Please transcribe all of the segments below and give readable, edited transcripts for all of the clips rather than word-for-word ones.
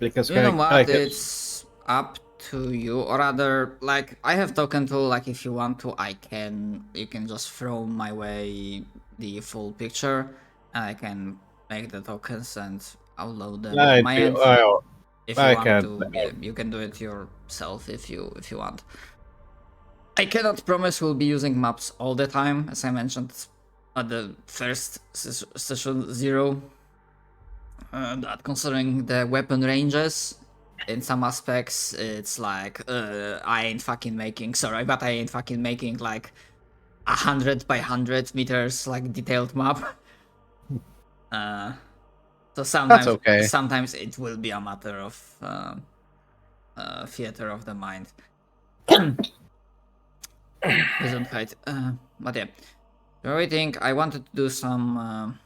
Because You know what? It's up to you, or rather, like I have token tool. Like if you want to, you can just throw my way the full picture, and I can make the tokens and upload them on my end. If you want to, yeah, you can do it yourself if you want. I cannot promise we'll be using maps all the time, as I mentioned at the first session 0. That considering the weapon ranges, in some aspects, it's like I ain't fucking making. Sorry, but I ain't fucking making like 100 by 100 meters like detailed map. So sometimes, That's okay. Sometimes it will be a matter of theater of the mind. Gesundheit. But yeah, I think I wanted to do some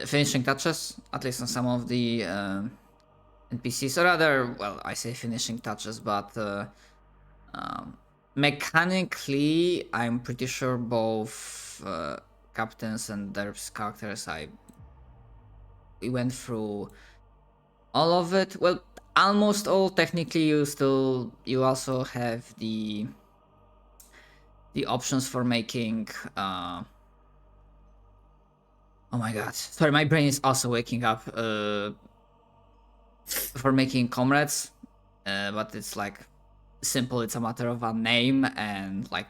finishing touches, at least on some of the NPCs, or rather, well, I say finishing touches, but mechanically, I'm pretty sure both captains and their characters, we went through all of it. Well, almost all. Technically, you also have the options for making. Oh my god! Sorry, my brain is also waking up. For making comrades, but it's like simple. It's a matter of a name and like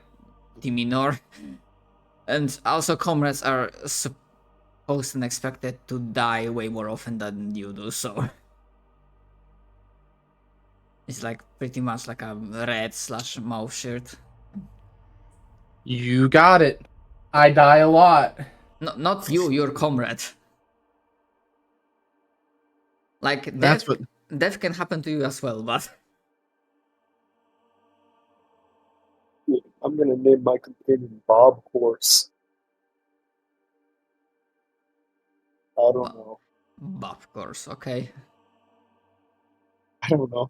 demeanor, and also comrades are supposed and expected to die way more often than you do. So it's like pretty much like a red/mouth shirt. You got it. I die a lot. No, not you, your comrade. Like death can happen to you as well, but I'm gonna name my companion Bob Horse. I don't know. of course, okay. I don't know.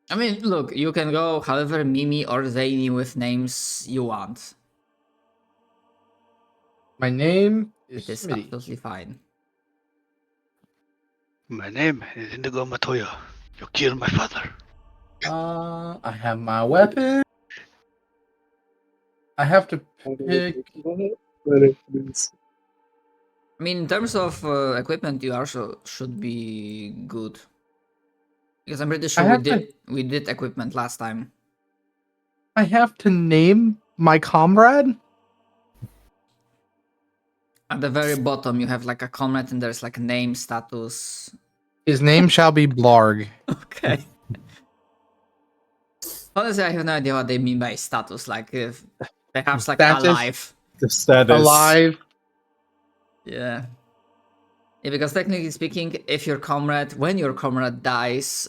I mean, look, you can go however Mimi or zany with names you want. My name is It is Smitty. absolutely fine. My name is Indigo Matoya. You killed my father. I have my weapon. I have to pick. I mean, in terms of equipment, you also should be good. Because I'm pretty sure we did equipment last time. I have to name my comrade? At the very bottom, you have like a comment and there's like a name, status. His name shall be Blarg. Okay. Honestly, I have no idea what they mean by status. Like, if perhaps like Status? alive. The status. Alive. Yeah. Yeah, because technically speaking, if your comrade, when your comrade dies,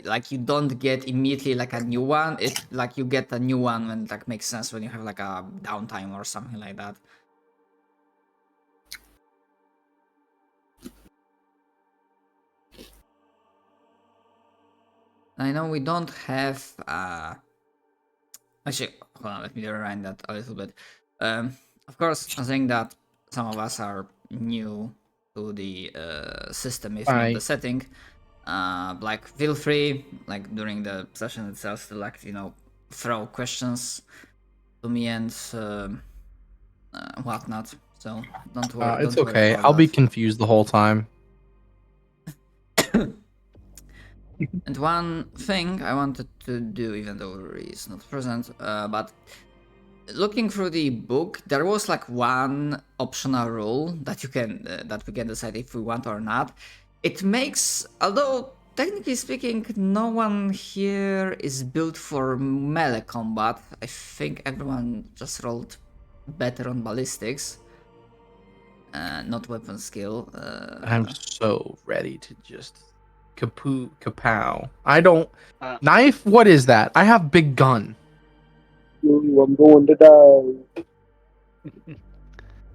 like you don't get immediately like a new one. It like you get a new one when like makes sense when you have like a downtime or something like that. I know we don't have. Actually, hold on. Let me rewind that a little bit. Of course, I'm saying that some of us are new to the system, if not the setting. Like, feel free, like during the session itself, to like throw questions to me and whatnot. So don't worry. It's okay. I'll be confused the whole time. And one thing I wanted to do, even though Rory is not present, but looking through the book, there was like one optional rule that you can that we can decide if we want or not. It makes, although technically speaking, no one here is built for melee combat. I think everyone just rolled better on ballistics, not weapon skill. I'm so ready to just kapow. I don't knife. What is that? I have big gun. I'm going to die.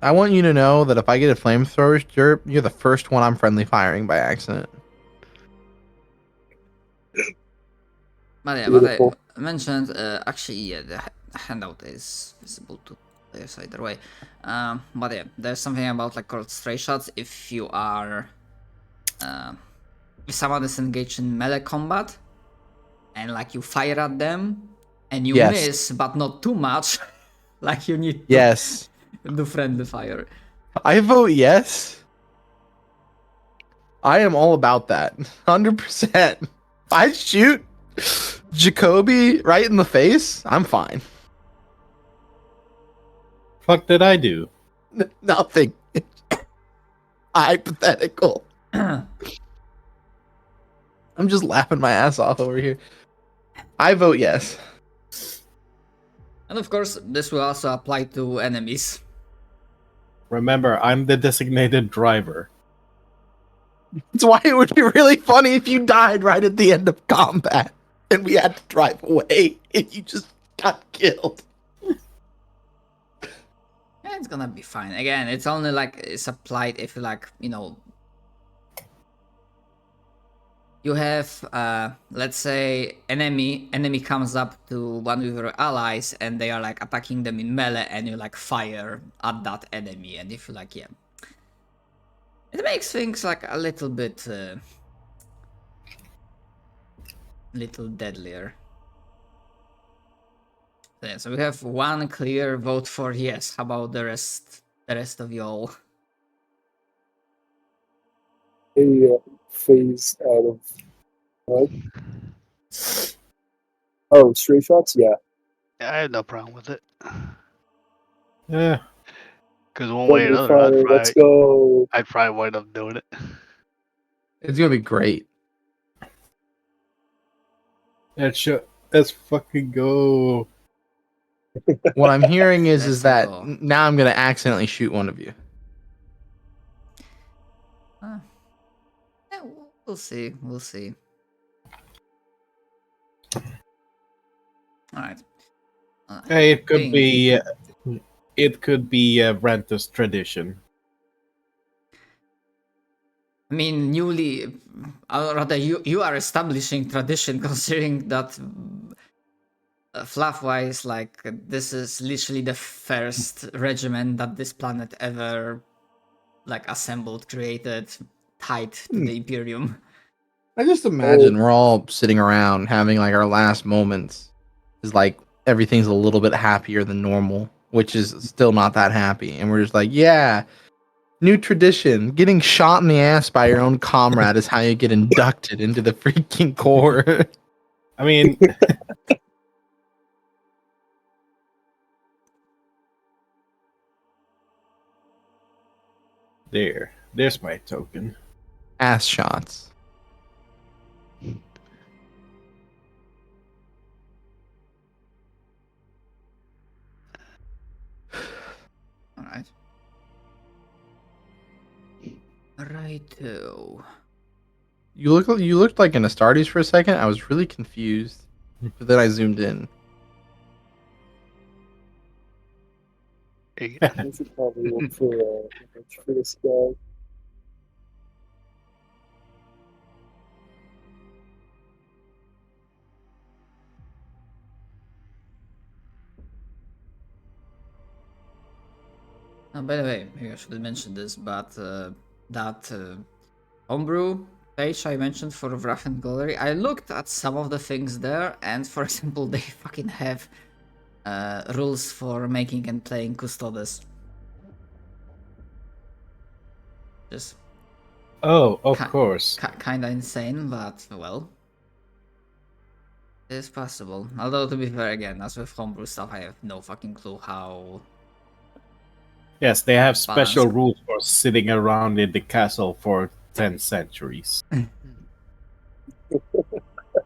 I want you to know that if I get a flamethrower, you're the first one I'm friendly firing by accident. But yeah, but I mentioned, actually, yeah, the handout is visible to players either way. But yeah, there's something about like called stray shots. If you are if someone is engaged in melee combat and like you fire at them and you Yes. miss but not too much, like you need to Yes. do friendly fire. I vote yes. I am all about that. 100%. If I shoot Jacoby right in the face, I'm fine. Fuck did I do? Nothing. Hypothetical. I'm just laughing my ass off over here. I vote yes. And of course, this will also apply to enemies. Remember, I'm the designated driver. That's why it would be really funny if you died right at the end of combat and we had to drive away and you just got killed. Yeah, it's gonna be fine. Again, it's only like it's applied if you like, you know, you have let's say enemy comes up to one of your allies and they are like attacking them in melee and you like fire at that enemy, and if you like, yeah, it makes things like a little bit little deadlier. Yeah, so we have one clear vote for yes. How about the rest of y'all? A phase out of what? Oh, straight shots? Yeah. I have no problem with it. Yeah. Because one way or Friendly another, fire, let's go. I'd probably wind up doing it. It's gonna be great. Let's fucking go. What I'm hearing is Let's that go. now I'm gonna accidentally shoot one of you. Yeah, we'll see. We'll see. All right. Hey, I think- it could be Rentus tradition. I mean, newly, or rather, you are establishing tradition, considering that fluff-wise, like this is literally the first regiment that this planet ever like assembled, created, tied to the Imperium. I just imagine we're all sitting around having like our last moments. Is like everything's a little bit happier than normal, which is still not that happy. And we're just like, yeah, new tradition. Getting shot in the ass by your own comrade is how you get inducted into the freaking Corps. I mean, there's my token. Ass shots. All right. Righto. You looked like an Astartes for a second. I was really confused, but then I zoomed in. Hey, I should probably look for a image for this guy. By the way, maybe I should mention this, but that homebrew page I mentioned for Wrath and Glory, I looked at some of the things there, and for example, they fucking have rules for making and playing Custodes. Just Oh, of Ki- course. kinda insane, but well, it's possible. Although to be fair, again, as with homebrew stuff, I have no fucking clue how. Yes, they have special Balance. rules for sitting around in the castle for 10 centuries.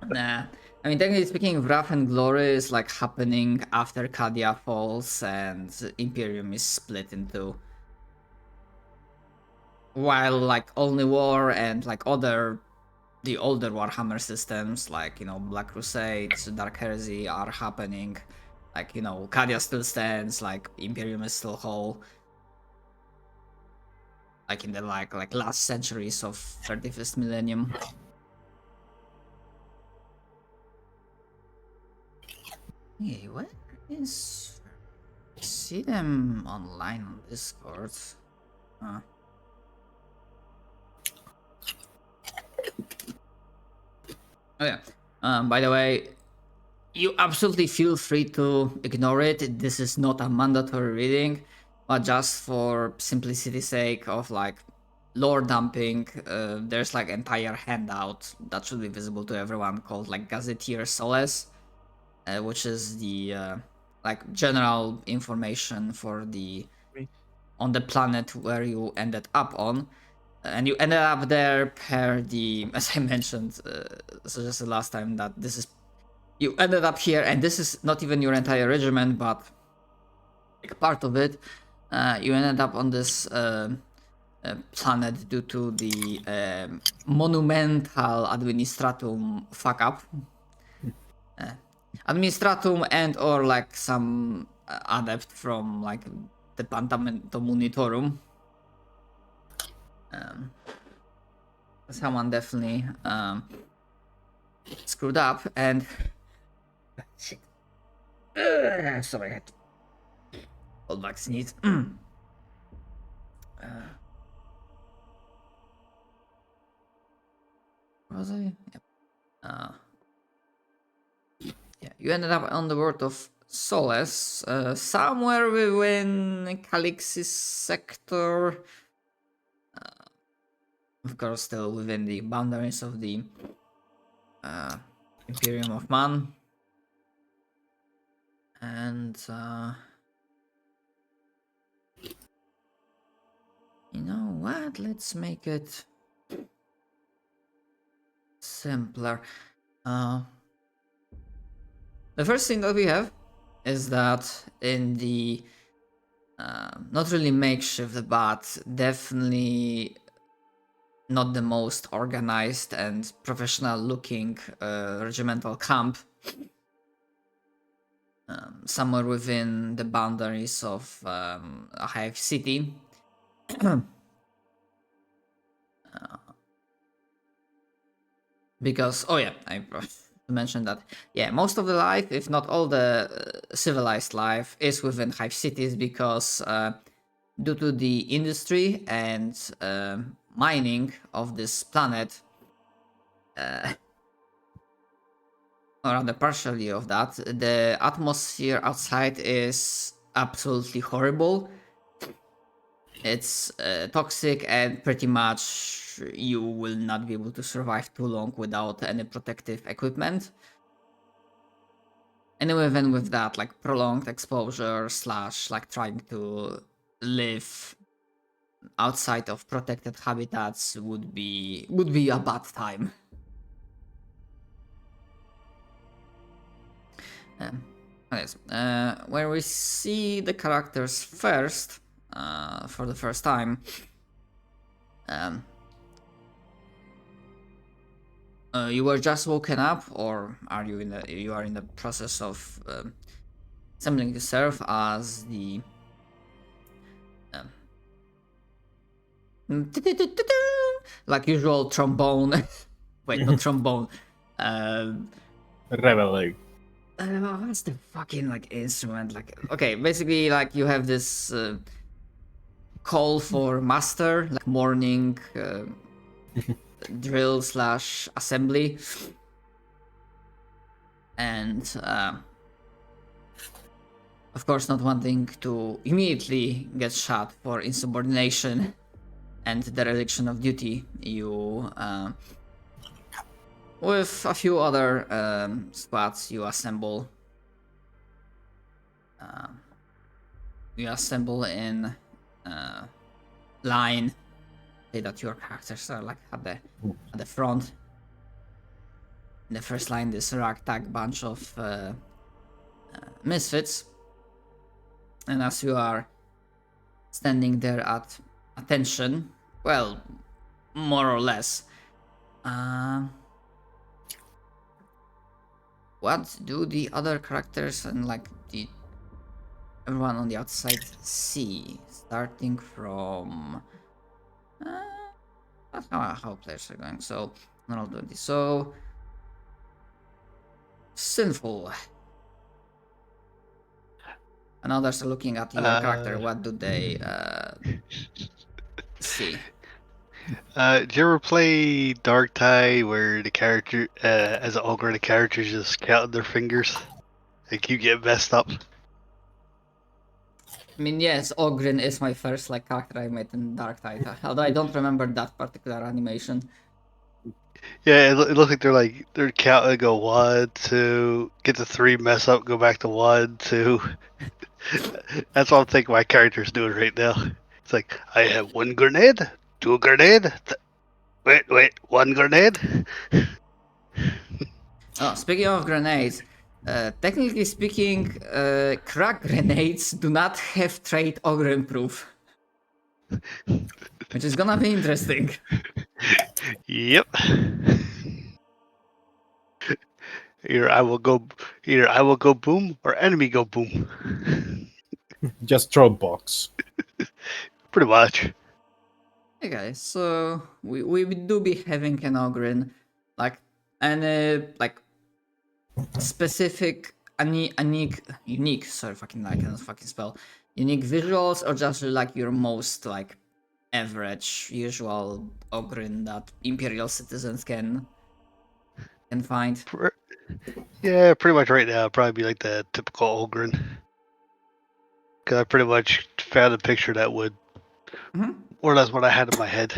Nah. I mean, technically speaking, Wrath and Glory is like happening after Cadia falls and Imperium is split in two. While like Only War and like the older Warhammer systems, like, you know, Black Crusade, Dark Heresy are happening. Like, you know, Cadia still stands, like Imperium is still whole. Like in the like last centuries of 31st millennium. Hey, where is... I see them online on Discord. Huh. Oh yeah. By the way, you absolutely feel free to ignore it. This is not a mandatory reading, but just for simplicity's sake of like lore dumping, there's like entire handout that should be visible to everyone called like Gazetteer Solace, which is the like general information for the on the planet where you ended up on. And you ended up there per the, as I mentioned, suggested last time, that this is, you ended up here, and this is not even your entire regiment, but like part of it. You ended up on this planet due to the monumental administratum fuck up. Administratum and or like some adept from like Departamento Munitorum. Someone definitely screwed up and shit. Sorry, I had to hold back sneeze. Was I? Yep. Yeah, you ended up on the world of Solace, somewhere within Calix's sector. Of course, still within the boundaries of the Imperium of Man. And you know what? Let's make it simpler. The first thing that we have is that in the not really makeshift, but definitely not the most organized and professional looking regimental camp, somewhere within the boundaries of a hive city. Because, oh yeah, I mentioned that, yeah, most of the life, if not all the civilized life, is within hive cities, because due to the industry and mining of this planet, or rather partially of that, the atmosphere outside is absolutely horrible. It's toxic, and pretty much you will not be able to survive too long without any protective equipment. And even with that, like prolonged exposure / like trying to live outside of protected habitats would be a bad time. Anyways, where we see the characters first, for the first time, you were just woken up, or are you in the process of assembling yourself as the like usual trombone. Wait, not trombone. Reveling. What's the fucking like instrument? Like, okay, basically, like you have this call for master, like morning drill / assembly, and of course, not wanting to immediately get shot for insubordination and dereliction of duty, you with a few other squads, you assemble. You assemble in line. Say that your characters are like at the front. In the first line, this ragtag bunch of misfits, and as you are standing there at attention, well, more or less. What do the other characters and like the everyone on the outside see? Starting from that's how players are going. So not all 20. So sinful. And others are looking at your character. What do they see? Did you ever play Dark Tide where the character, as an ogre, the characters just count their fingers? Like you get messed up. I mean, yes, Ogren is my first like character I made in Dark Tide, although I don't remember that particular animation. Yeah, it looks like they're counting. Go 1, 2, get to 3, mess up, go back to 1, 2. That's what I'm thinking my character's doing right now. It's like I have 1 grenade, 2 grenade. Wait, 1 grenade. Oh, speaking of grenades, technically speaking, crack grenades do not have trait Ogren proof, which is gonna be interesting. Yep. Either I will go boom or enemy go boom. Just throw box. Pretty much. Okay, so we do be having an Ogren, like, and like specific unique, sorry, fucking I cannot fucking spell, unique visuals, or just like your most like average usual Ogren that Imperial citizens can find. Yeah, pretty much right now. Probably be like the typical Ogren. Because I pretty much found a picture that would, or that's what I had in my head.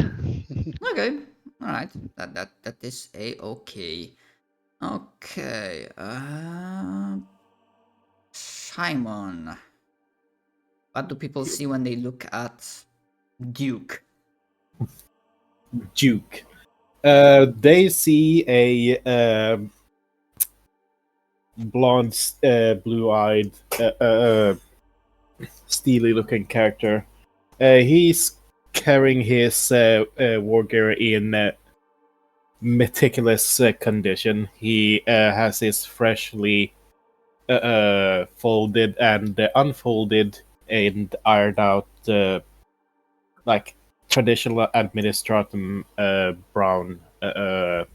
Okay, all right, that is a-okay. Okay, Simon, what do people see when they look at Duke? Duke. They see a blonde, blue-eyed, steely-looking character. He's carrying his war gear in meticulous condition. He has his freshly folded and unfolded and ironed out, like traditional administratum brown. I'm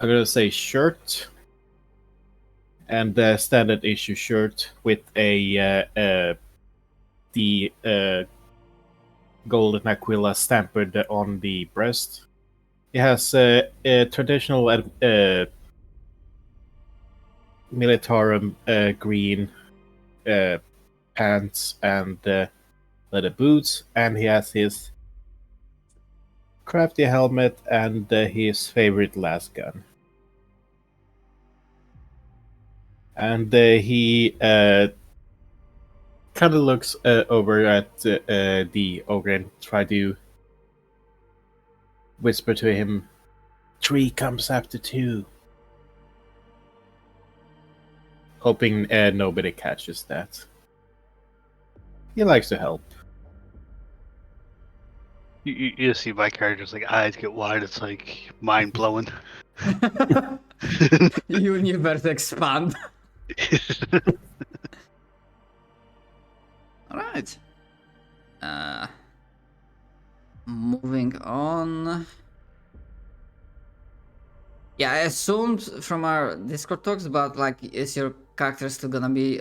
gonna say shirt and the standard issue shirt with the golden aquila stamped on the breast. It has a traditional militarum green pants and leather boots, and he has his crafty helmet and his favorite las gun. And he kind of looks over at the ogre and try to whisper to him, 3 comes after 2. Hoping nobody catches that. He likes to help. You see my character's like eyes get wide. It's like mind blowing. Universe expand. Alright. Moving on. Yeah, I assumed from our Discord talks, but like, is your character still gonna be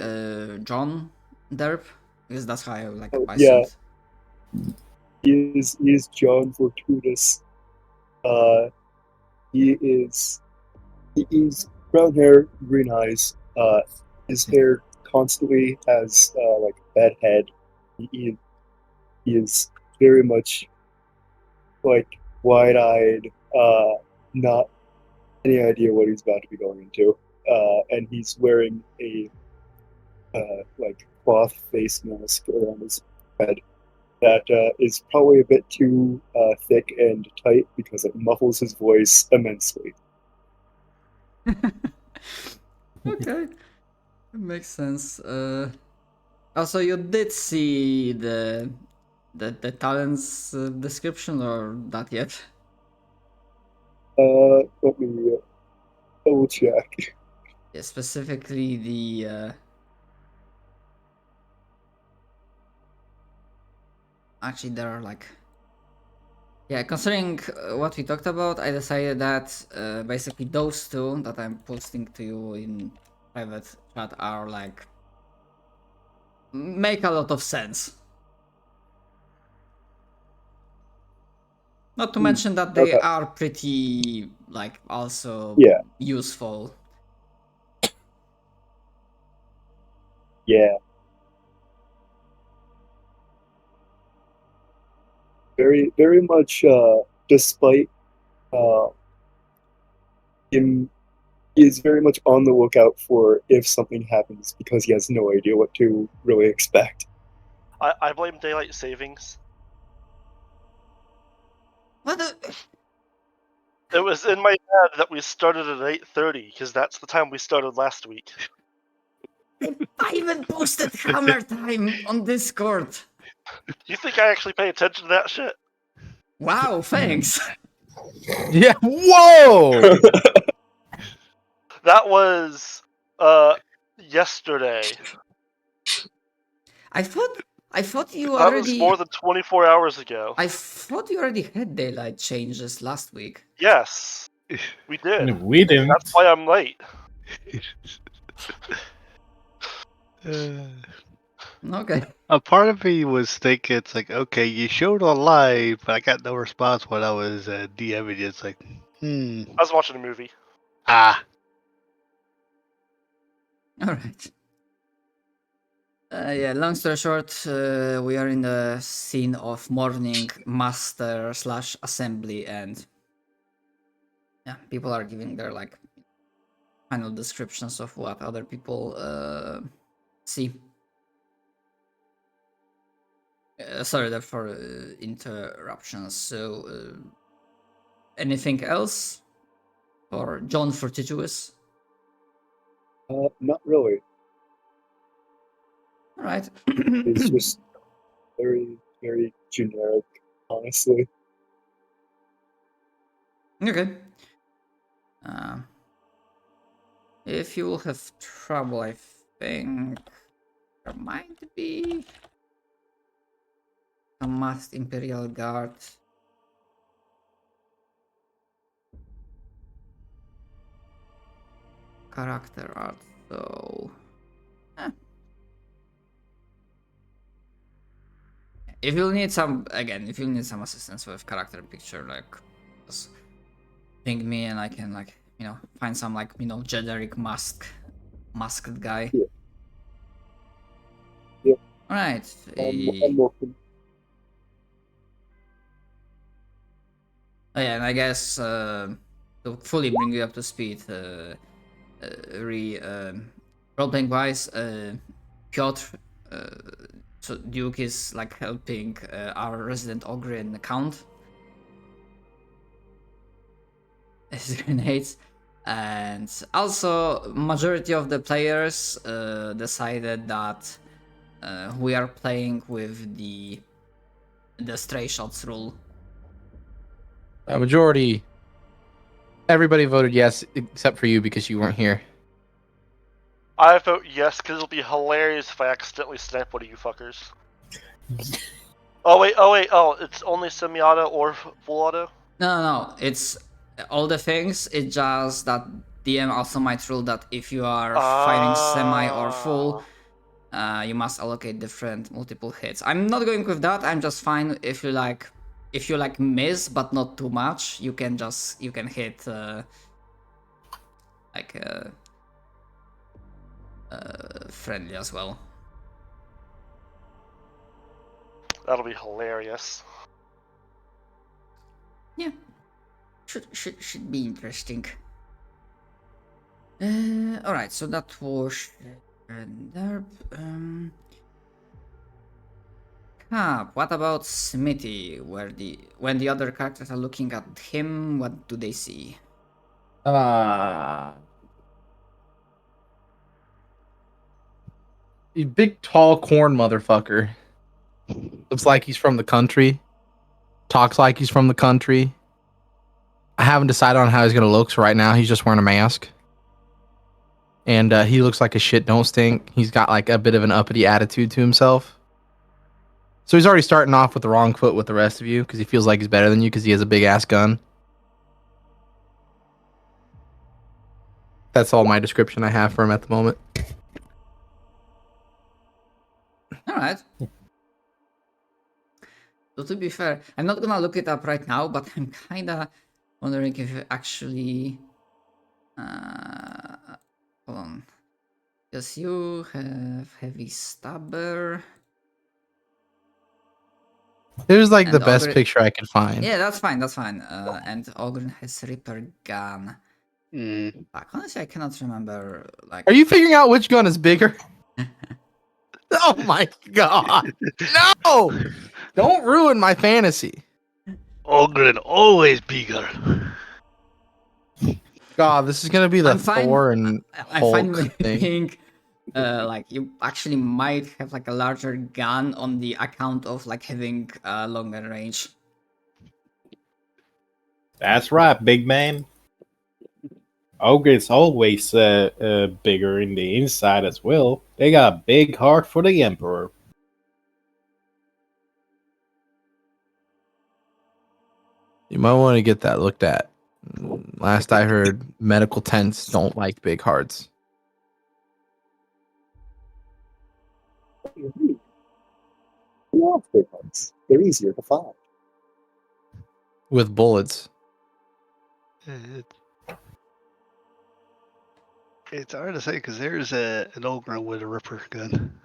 John Derp? Because that's how I like. I Yeah. assumed. He is John Fortunatus. He is brown hair, green eyes. His hair constantly has like a bad head. He is very much like wide-eyed, not any idea what he's about to be going into. And he's wearing a like cloth face mask around his head that is probably a bit too thick and tight because it muffles his voice immensely. Okay, makes sense. Also, you did see the talents description, or not yet? Let me double check. Yeah, specifically the. Actually, there are like. Yeah, considering what we talked about, I decided that basically those two that I'm posting to you in private chat are like make a lot of sense. Not to mention that they Okay. are pretty, like, also Yeah. useful. Yeah. Very, very much, despite him, he is very much on the lookout for if something happens because he has no idea what to really expect. I blame daylight savings. What the... It was in my head that we started at 8:30 because that's the time we started last week. I even posted hammer time on Discord. You think I actually pay attention to that shit? Wow, thanks. Yeah. Whoa. That was yesterday. I thought you That already... was more than 24 hours ago. I thought you already had daylight changes last week. Yes, we did. We didn't. That's why I'm late. Okay. A part of me was thinking, it's like, okay, you showed on live, but I got no response when I was DMing you. It's like, I was watching a movie. ah. All right. Yeah, long story short, we are in the scene of morning master / assembly, and yeah, people are giving their like final descriptions of what other people see. Sorry there for interruptions. So, anything else for John Fortuitous? Not really. All right. It's just very, very generic, honestly. Okay. If you will have trouble, I think there might be a masked Imperial Guard. Character art, so... If you'll need some, again, if you'll need some assistance with character picture, like, just ping me and I can, like, you know, find some, like, you know, generic masked guy. Yeah. Yeah. Alright. I'm open. Oh yeah, and I guess to fully bring you up to speed, role-playing wise, Piotr, so Duke is like helping our resident ogre in the count. His grenades, and also majority of the players decided that we are playing with the stray shots rule. A majority. Everybody voted yes, except for you because you weren't here. I vote yes because it'll be hilarious if I accidentally snipe one of you fuckers. Oh, it's only semi-auto or full auto? No, it's all the things. It's just that DM also might rule that if you are fighting semi or full, you must allocate different multiple hits. I'm not going with that. I'm just fine if you like. If you like miss but not too much, you can hit friendly as well. That'll be hilarious. Yeah, should be interesting. All right, so that was Derp. What about Smithy? When the other characters are looking at him, what do they see? A big, tall corn motherfucker. Looks like he's from the country. Talks like he's from the country. I haven't decided on how he's gonna look, so right now he's just wearing a mask. And he looks like a shit don't stink. He's got like a bit of an uppity attitude to himself. So he's already starting off with the wrong foot with the rest of you because he feels like he's better than you because he has a big ass gun. That's all my description I have for him at the moment. All right. So to be fair, I'm not gonna look it up right now, but I'm kinda wondering if it actually. Hold on. Because you have heavy stabber. It was like the And best Ogre- picture I could find. Yeah, that's fine. That's fine. And Ogren has Reaper gun. Mm. Like, honestly, I cannot remember. Like, Are you figuring out which gun is bigger? Oh my god! No! Don't ruin my fantasy. Ogren always bigger. God, this is gonna be the I'm fine. Thor and I'm fine Hulk with thing. being, like you actually might have like a larger gun on the account of like having longer range. That's right, big man. Ogre is always bigger in the inside as well. They got a big heart for the Emperor. You might want to get that looked at. Last I heard, medical tents don't like big hearts. Indeed. We love big ones. They're easier to find. With bullets. It's hard to say because there's an Ogren with a Ripper gun.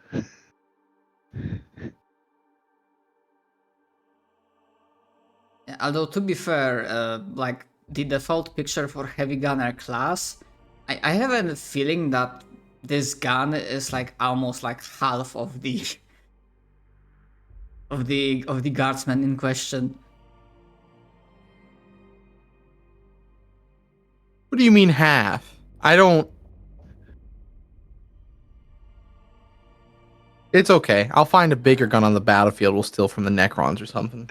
Yeah, although to be fair, like the default picture for heavy gunner class, I have a feeling that this gun is like almost like half of the of the guardsman in question. What do you mean half? I don't. It's okay. I'll find a bigger gun on the battlefield. We'll steal from the Necrons or something.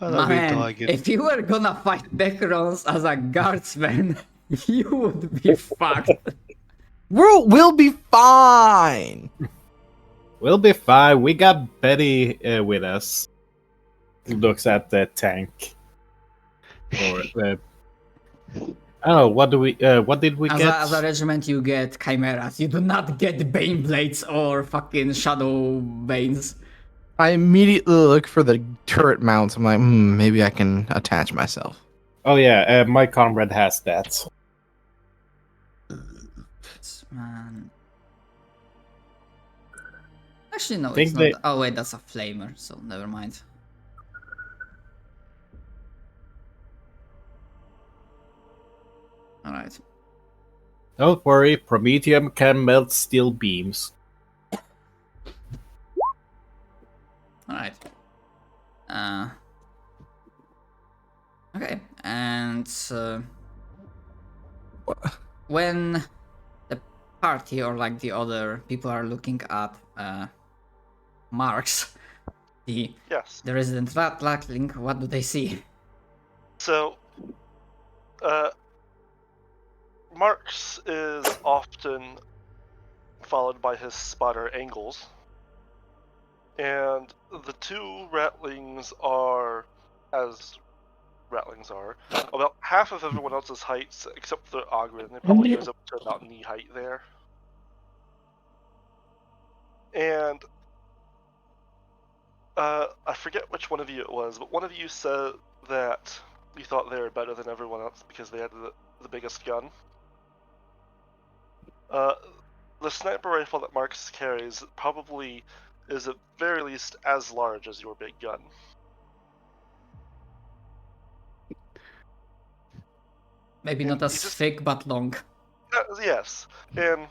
Oh, that'll be until Man, I get. if you were gonna fight Necrons as a guardsman, you would be fucked. We'll be fine. We'll be fine. We got Betty with us. He looks at the tank. Or I don't know. What do we? What did we As get? a regiment, you get chimeras. You do not get bane blades or fucking shadow banes. I immediately look for the turret mounts. I'm like, maybe I can attach myself. Oh yeah, my comrade has that. Man. Actually, no, Think it's not. Oh wait, that's a flamer, so never mind. Alright. Don't worry, Prometheum can melt steel beams. Alright. Okay, and when the party or like the other people are looking at Marks, the Yes. resident ratling, what do they see? So, Marx is often followed by his spotter Angles, and the two ratlings are, as ratlings are, about half of everyone else's heights except for Ogren. It probably goes up to about knee height there. And I forget which one of you it was, but one of you said that you thought they were better than everyone else because they had the biggest gun. The sniper rifle that Marx carries probably is at very least as large as your big gun. Maybe And not as thick, but long. Yes, and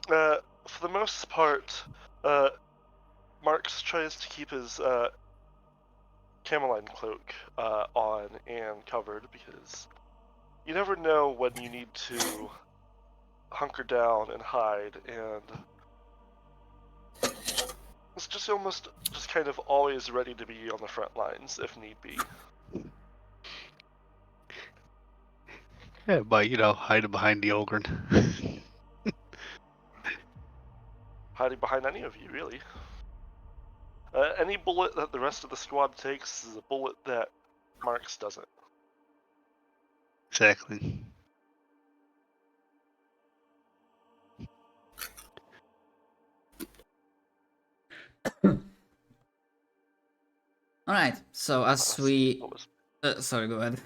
for the most part, Marx tries to keep his cameline cloak on and covered because you never know when you need to hunker down and hide, and it's just almost just kind of always ready to be on the front lines if need be. Yeah, but hiding behind the Ogren. Hiding behind any of you, really. Any bullet that the rest of the squad takes is a bullet that Marx doesn't. Exactly. All right. So as we, What was- sorry, go ahead.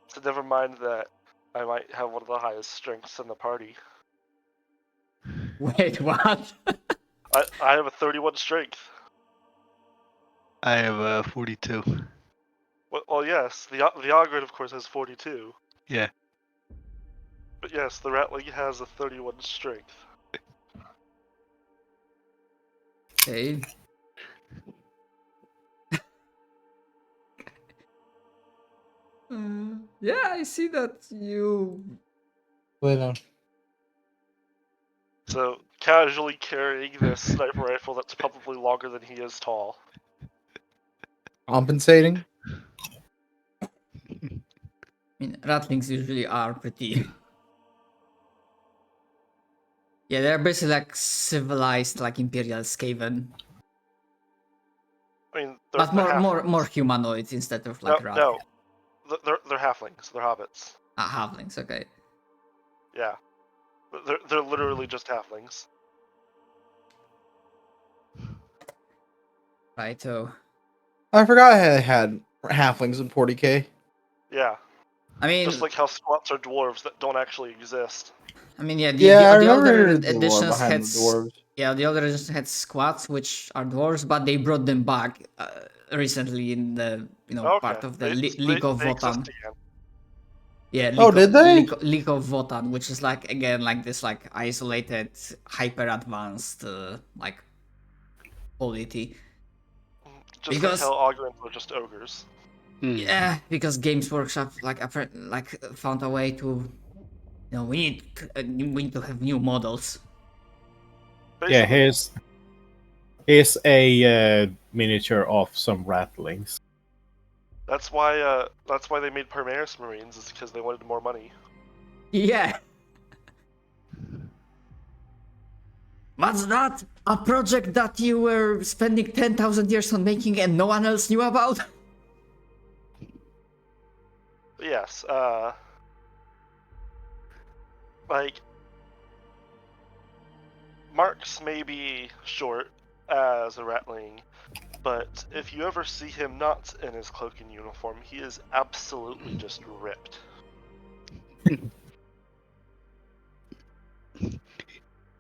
So never mind that I might have one of the highest strengths in the party. Wait, what? I have a 31 strength. I have 42. Well, yes, the Ogred, of course, has 42. Yeah. But yes, the Ratling has a 31 strength. Okay. Yeah, I see that you. Wait on. So, casually carrying this sniper rifle that's probably longer than he is tall. Compensating? I mean, ratlings usually are pretty. Yeah, they're basically like civilized, like Imperial Skaven, I mean, but more humanoids instead of like rat. No, they're halflings. They're hobbits. Halflings. Okay. Yeah, they're literally just halflings. Righto. I forgot I had halflings in 40k. Yeah, I mean, just like how squats are dwarves that don't actually exist. I mean, yeah. I The older remember the lore editions behind had the dwarves. yeah, the older editions had squats, which are dwarves, but they brought them back recently in the Okay. part of the They League of exist Votan. again. Yeah. Oh, did they? League of Votan, which is like again like this like isolated, hyper advanced like quality. Just Because- like how Ogryns are just ogres. Yeah, because Games Workshop like found a way to, we need to have new models. Yeah, Basically, here's a miniature of some ratlings. that's why they made Primaris Marines, is because they wanted more money. Yeah. What's that? A project that you were spending 10,000 years on making and no one else knew about? But yes, like Marx may be short as a ratling, but if you ever see him not in his cloak and uniform, he is absolutely just ripped.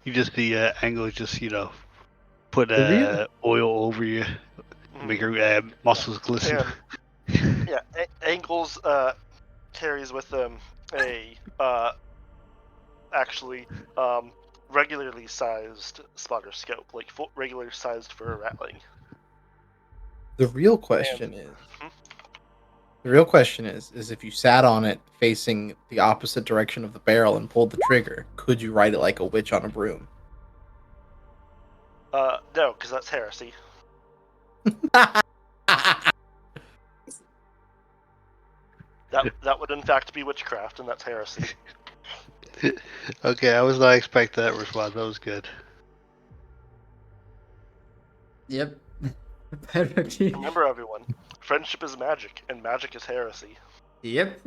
You just the angles, just put real- oil over you, make your muscles glisten. And yeah, Angles carries with them a actually regularly sized spotter scope, like regular sized for a ratling. The real question is if you sat on it facing the opposite direction of the barrel and pulled the trigger, could you ride it like a witch on a broom? No, because that's heresy. That would in fact be witchcraft, and that's heresy. Okay, I was not expecting that response. That was good. Yep. Perfectly. Remember, everyone, friendship is magic, and magic is heresy. Yep.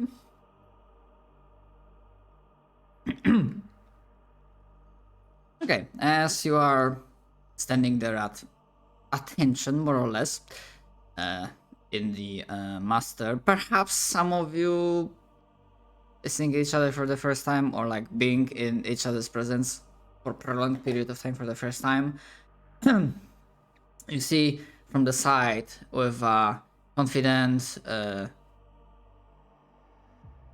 Okay, as you are standing there at attention, more or less, in the master, perhaps some of you seeing each other for the first time, or like being in each other's presence for a prolonged period of time for the first time, you see from the side with confident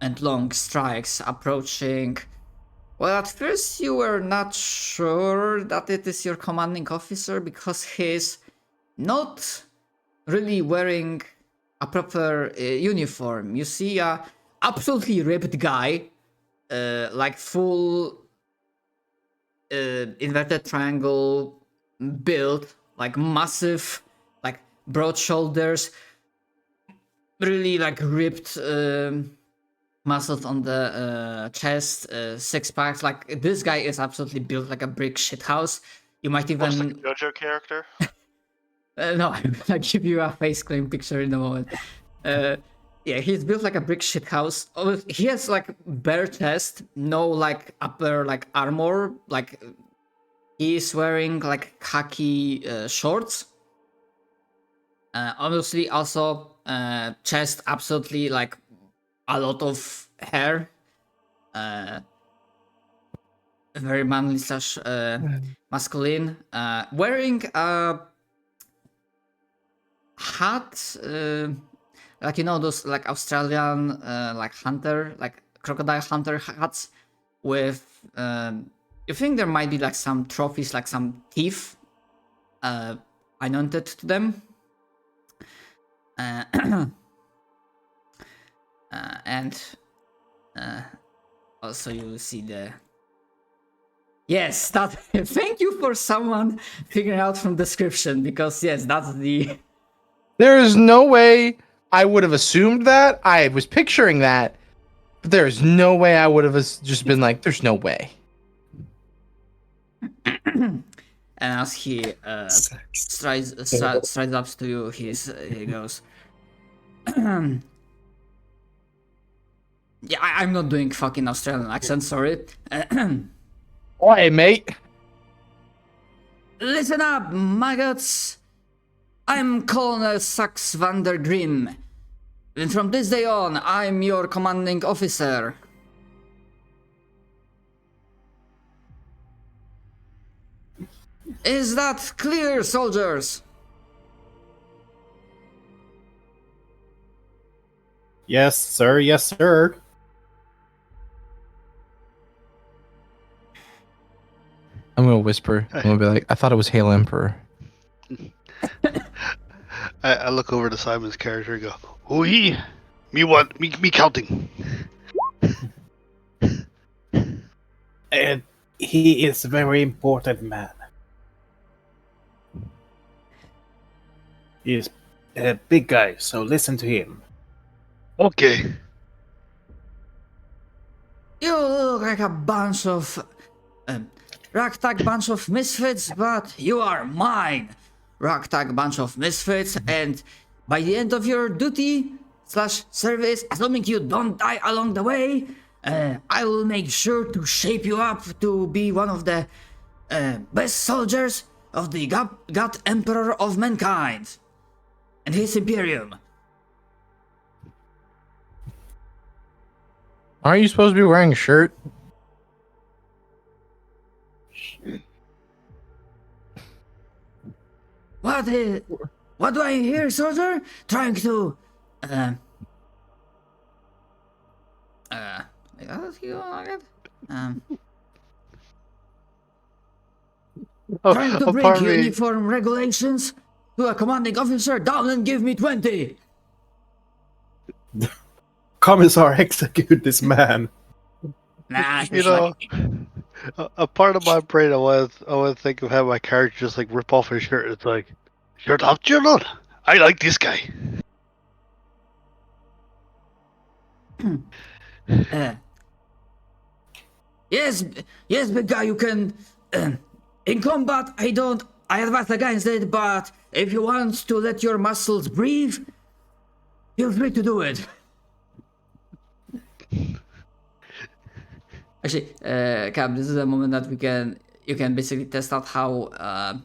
and long strikes approaching. Well, at first you were not sure that it is your commanding officer because he's not really wearing a proper uniform. You see a absolutely ripped guy, like full inverted triangle build, like massive, like broad shoulders, really like ripped muscles on the chest, six packs. Like this guy is absolutely built like a brick shithouse. You might Looks like even a JoJo character. no, I'll give you a face claim picture in a moment. Yeah, he's built like a brick shithouse. Oh, he has like bare chest, no like upper like armor. Like he's wearing like khaki shorts, Obviously, also chest, absolutely like a lot of hair. Very manly slash masculine. Wearing a hat, like those like Australian like hunter, like crocodile hunter hats with. You think there might be like some trophies, like some teeth anointed to them. And also you will see the yes that thank you for someone figuring out from description, because yes, that's the There is no way I would have assumed that. I was picturing that, but there is no way I would have just been like, "There's no way." and as he strides up to you, he goes yeah, I'm not doing fucking Australian accent, sorry. Oi, mate. Listen up, maggots. I'm Colonel Sax van der Grim, and from this day on, I'm your commanding officer. Is that clear, soldiers? Yes, sir. Yes, sir. I'm gonna whisper. I'm gonna be like, "I thought it was Hail Emperor." I look over to Simon's character and go, "Oh, he? Me what? Me counting." And he is a very important man. He is a big guy, so listen to him. Okay. You look like a bunch of ragtag bunch of misfits, but you are mine, ragtag bunch of misfits. And by the end of your duty slash service, assuming you don't die along the way, I will make sure to shape you up to be one of the best soldiers of the God Emperor of Mankind and his Imperium. Aren't you supposed to be wearing a shirt? What do I hear, soldier? Trying to trying to A break part of me, uniform regulations to a commanding officer. Down and give me 20. Commissar, execute this man. Nah, you know, a part of my brain, I want to think of having my character just like rip off his shirt. It's like, shut up, General. I like this guy. yes, big guy, you can. In combat, I advise against it, but if you want to let your muscles breathe, feel free to do it. Actually, Cap, this is a moment that you can basically test out how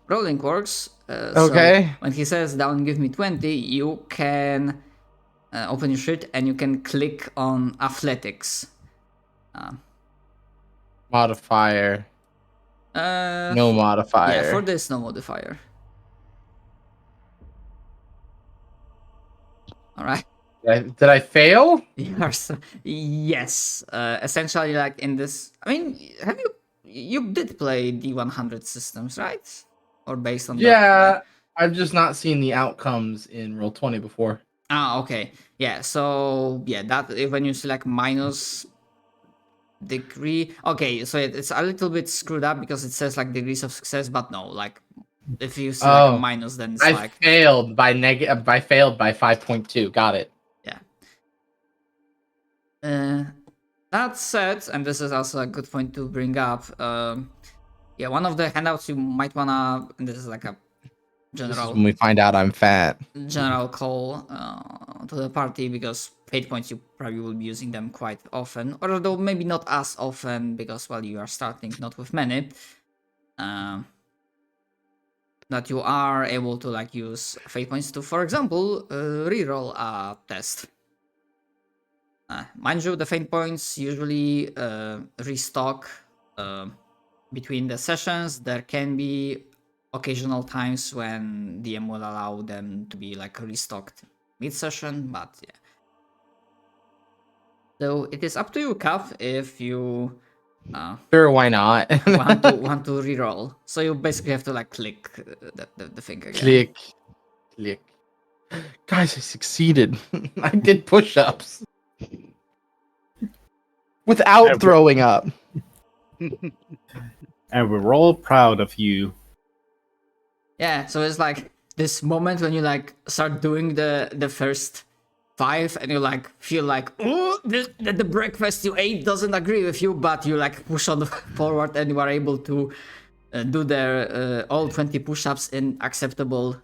rolling works. Okay. So when he says down, give me 20, you can open your sheet and you can click on athletics. Modifier. No modifier. Yeah, for this, no modifier. All right. Did I fail? Yes. Essentially, like in this, I mean, have you did play D100 systems, right? Or based on Yeah, I've just not seen the outcomes in Roll20 before. Ah, okay. Yeah, so yeah, that when you select minus degree, okay, so it's a little bit screwed up because it says like degrees of success, but no, like if you select a minus, then it's I failed by I failed by 5.2. Got it. Yeah. That said, and this is also a good point to bring up. Yeah, one of the handouts you might wanna, and this is like a This is general when we find out I'm fat. call to the party, because fate points you probably will be using them quite often, or although maybe not as often because well you are starting not with many. that you are able to like use fate points to, for example, reroll a test. Mind you, the fate points usually restock between the sessions. There can be occasional times when DM will allow them to be like restocked mid-session, but yeah. So it is up to you, Kav, if you Sure, why not? want to reroll. So you basically have to like click the thing again. Click, click. Guys, I succeeded. I did push-ups without throwing up. And we're all proud of you. Yeah, so it's like this moment when you like start doing the first 5 and you like feel like, oh, the breakfast you ate doesn't agree with you, but you like push on forward and you are able to do the all 20 push-ups in acceptable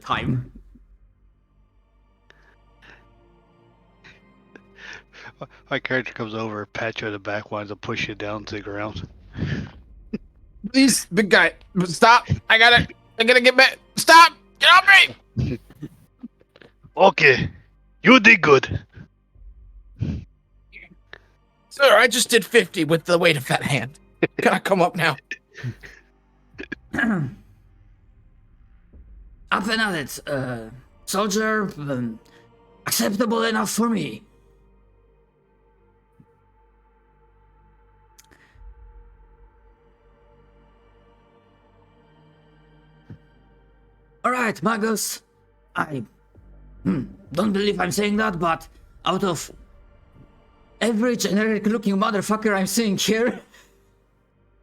time. My character comes over, pats you on the back, winds up push you down to the ground. Please, big guy, stop! I gotta get back. Stop! Get off me! Okay, you did good. Sir, I just did 50 with the weight of that hand. Can I come up now? Up and at it, soldier. Acceptable enough for me. Alright, Magus. I don't believe I'm saying that, but out of every generic looking motherfucker I'm seeing here,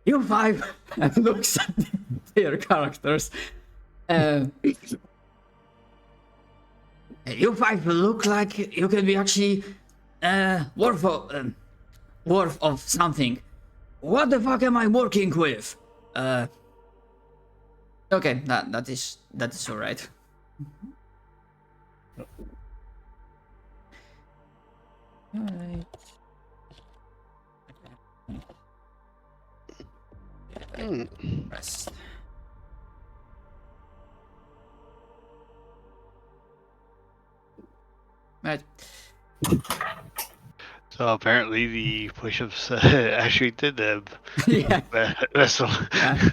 you 5 looks at their characters. You 5 look like you can be actually worth of something. What the fuck am I working with? Okay, that is alright. Alright. Rest. Right. So apparently the push-ups actually did the Yeah. vessel. Yeah.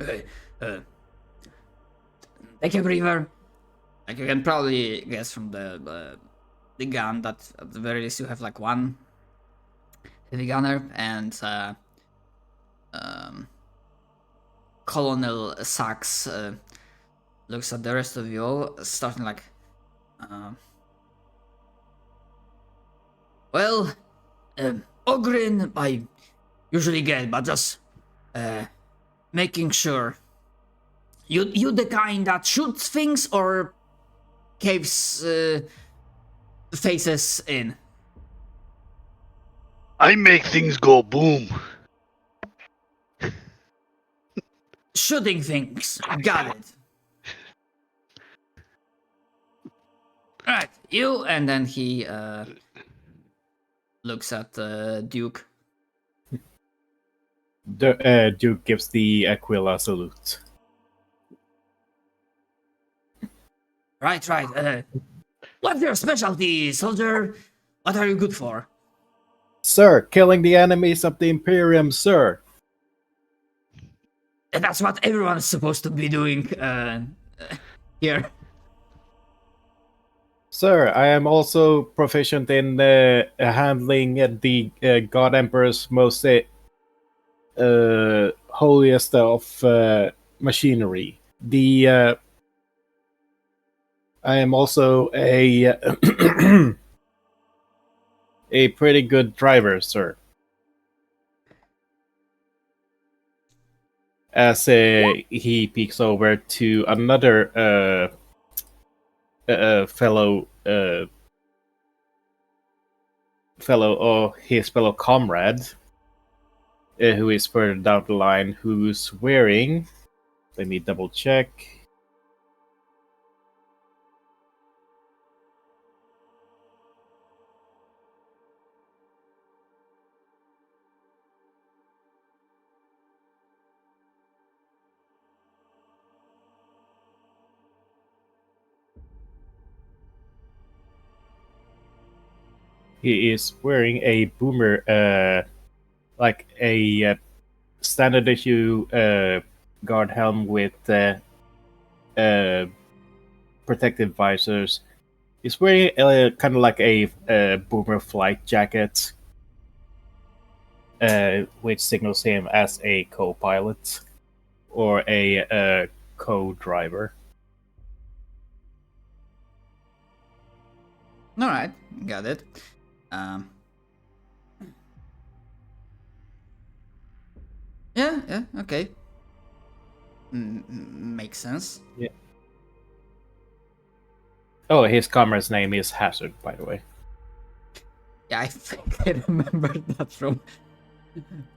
Okay, take a breather. Like you can probably guess from the gun that at the very least you have like one heavy gunner and Colonel Sachs looks at the rest of you all, starting like, well, Ogrin I usually get, but just making sure. You the kind that shoots things or caves faces in? I make things go boom. Shooting things. Got it. Alright, you, and then he looks at Duke. Duke gives the Aquila salute. Right. What's your specialty, soldier? What are you good for? Sir, killing the enemies of the Imperium, sir. And that's what everyone is supposed to be doing here. Sir, I am also proficient in handling the God Emperor's most holiest of machinery. I am also a a pretty good driver, sir. As he peeks over to another fellow his fellow comrade, who is further down the line, who's wearing. Let me double check. He is wearing a boomer, like a standard issue guard helm with protective visors. He's wearing kind of like a boomer flight jacket, which signals him as a co-pilot or a co-driver. All right, got it. Yeah, okay. Makes sense. Yeah. Oh, his comrade's name is Hazard, by the way. Yeah, I think I remember that from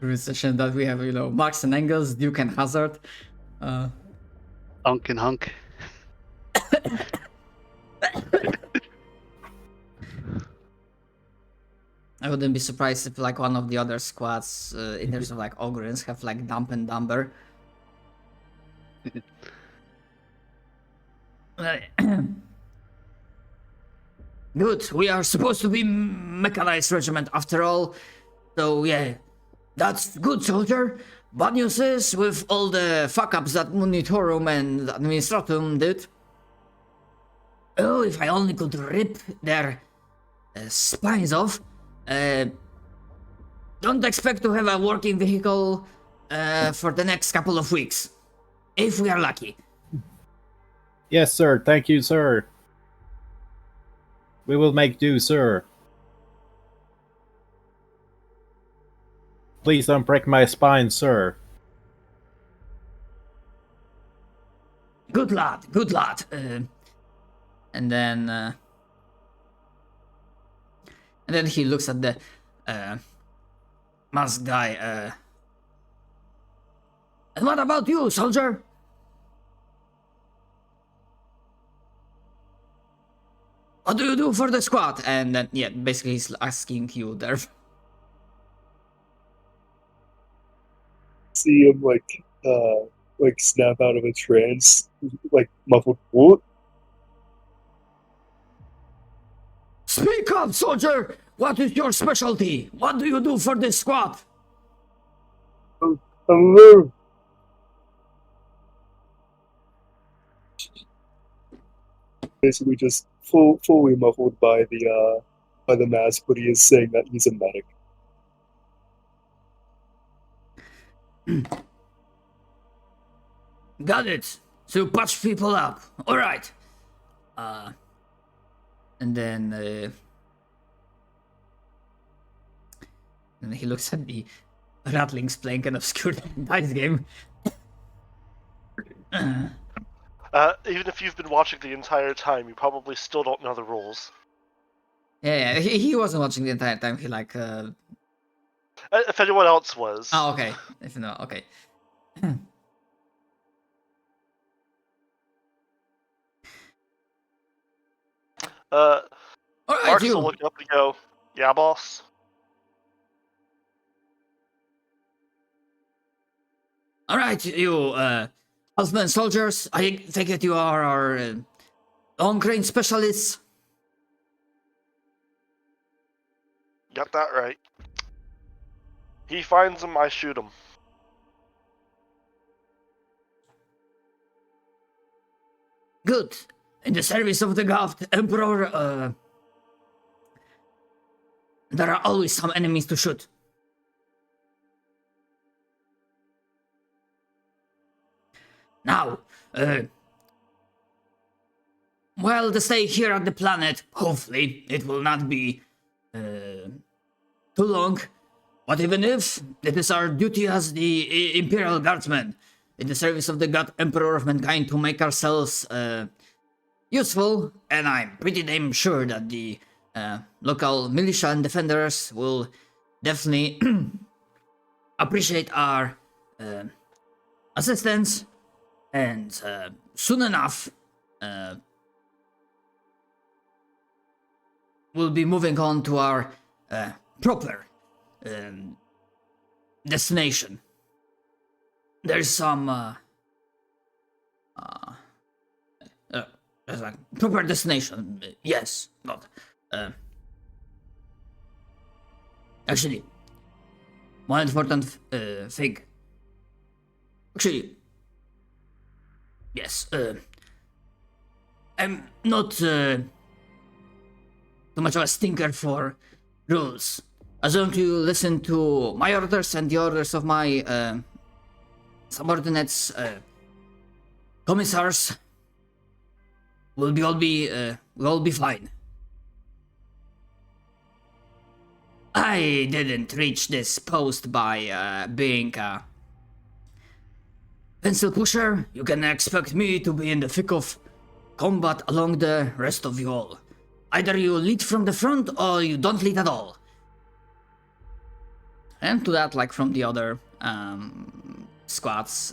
the session that we have, Marks and Engels, Duke and Hazard. Hunk and Hunk. I wouldn't be surprised if like one of the other squads, in terms of like Ogrins, have like Dump and Dumber. Good, we are supposed to be mechanized regiment after all. So yeah, that's good, soldier. Bad news is, with all the fuck-ups that Monitorum and Administratum did, oh, if I only could rip their spines off. Don't expect to have a working vehicle for the next couple of weeks, if we are lucky. Yes, sir. Thank you, sir. We will make do, sir. Please don't break my spine, sir. Good lad, good lad. And then he looks at the masked guy. And what about you, soldier? What do you do for the squad? And then, yeah, basically he's asking you there. See him like snap out of a trance, like muffled. What? Speak up, soldier! What is your specialty? What do you do for this squad? Hello. Basically, just fully muffled by the mask, but he is saying that he's a medic. Got it. So patch people up. All right. And then he looks at the rattlings playing an obscure dice game. Even if you've been watching the entire time, you probably still don't know the rules. Yeah, he wasn't watching the entire time. He If anyone else was. Oh, okay. If no, okay. All right, Mark's you. will look up and go, "Yeah, boss." All right, you husband soldiers. I take it you are our on-grain specialists. Got that right. He finds them, I shoot them. Good. In the service of the god Emperor, there are always some enemies to shoot. Now, while the stay here at the planet, hopefully it will not be too long. But even if, it is our duty as the Imperial Guardsman, in the service of the God Emperor of Mankind, to make ourselves useful, and I'm pretty damn sure that the local militia and defenders will definitely appreciate our assistance, and soon enough we'll be moving on to our proper destination. There's some there's a proper destination. Yes, not Actually, one important thing. Actually, yes, I'm not too much of a stinker for rules. As long as you listen to my orders and the orders of my subordinates, commissars, we'll all be fine. I didn't reach this post by being a pencil pusher. You can expect me to be in the thick of combat along the rest of you all. Either you lead from the front or you don't lead at all. And to that, like from the other squads,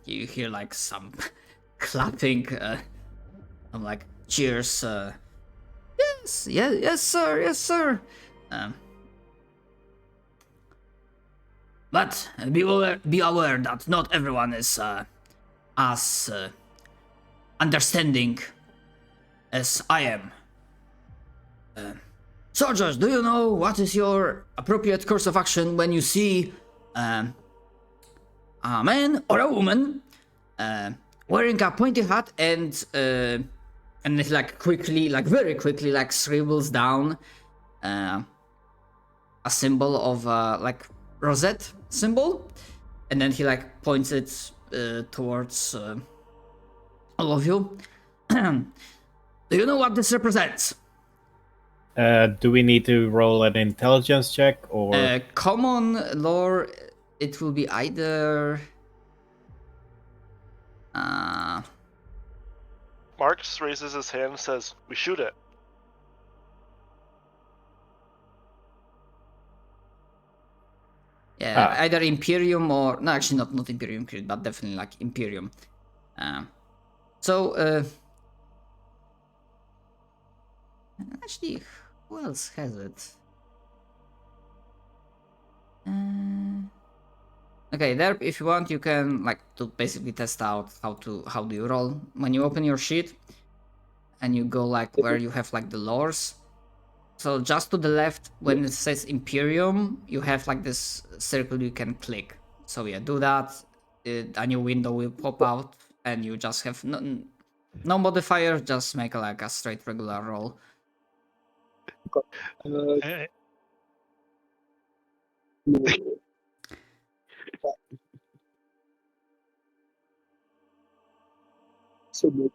you hear like some clapping, some like cheers. Yes, sir. But be aware that not everyone is as understanding as I am. Soldiers, do you know what is your appropriate course of action when you see a man or a woman wearing a pointy hat and it like quickly, like very quickly, like scribbles down a symbol of like rosette symbol, and then he like points it towards all of you. Do you know what this represents? Do we need to roll an intelligence check or? Common lore, it will be either. Marx raises his hand and says, "We shoot it." Yeah, either Imperium or no, actually not Imperium, but definitely like Imperium. Actually, who else has it? Okay, there. If you want, you can like to basically test out how do you roll when you open your sheet, and you go like where you have like the lores. So just to the left, when it says Imperium, you have like this circle you can click. So yeah, do that. A new window will pop out, and you just have no modifier. Just make like a straight regular roll. So good.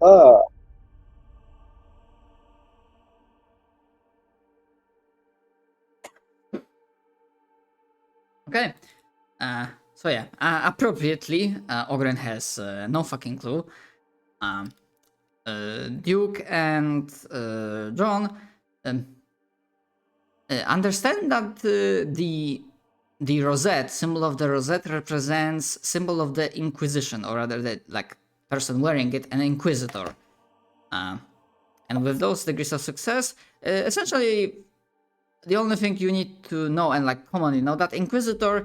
Ah, Okay. So yeah, appropriately, Ogren has no fucking clue. Duke and John understand that the rosette symbol of the rosette represents symbol of the Inquisition, or rather, the like person wearing it, an Inquisitor. And with those degrees of success, essentially, the only thing you need to know and like commonly know that Inquisitor,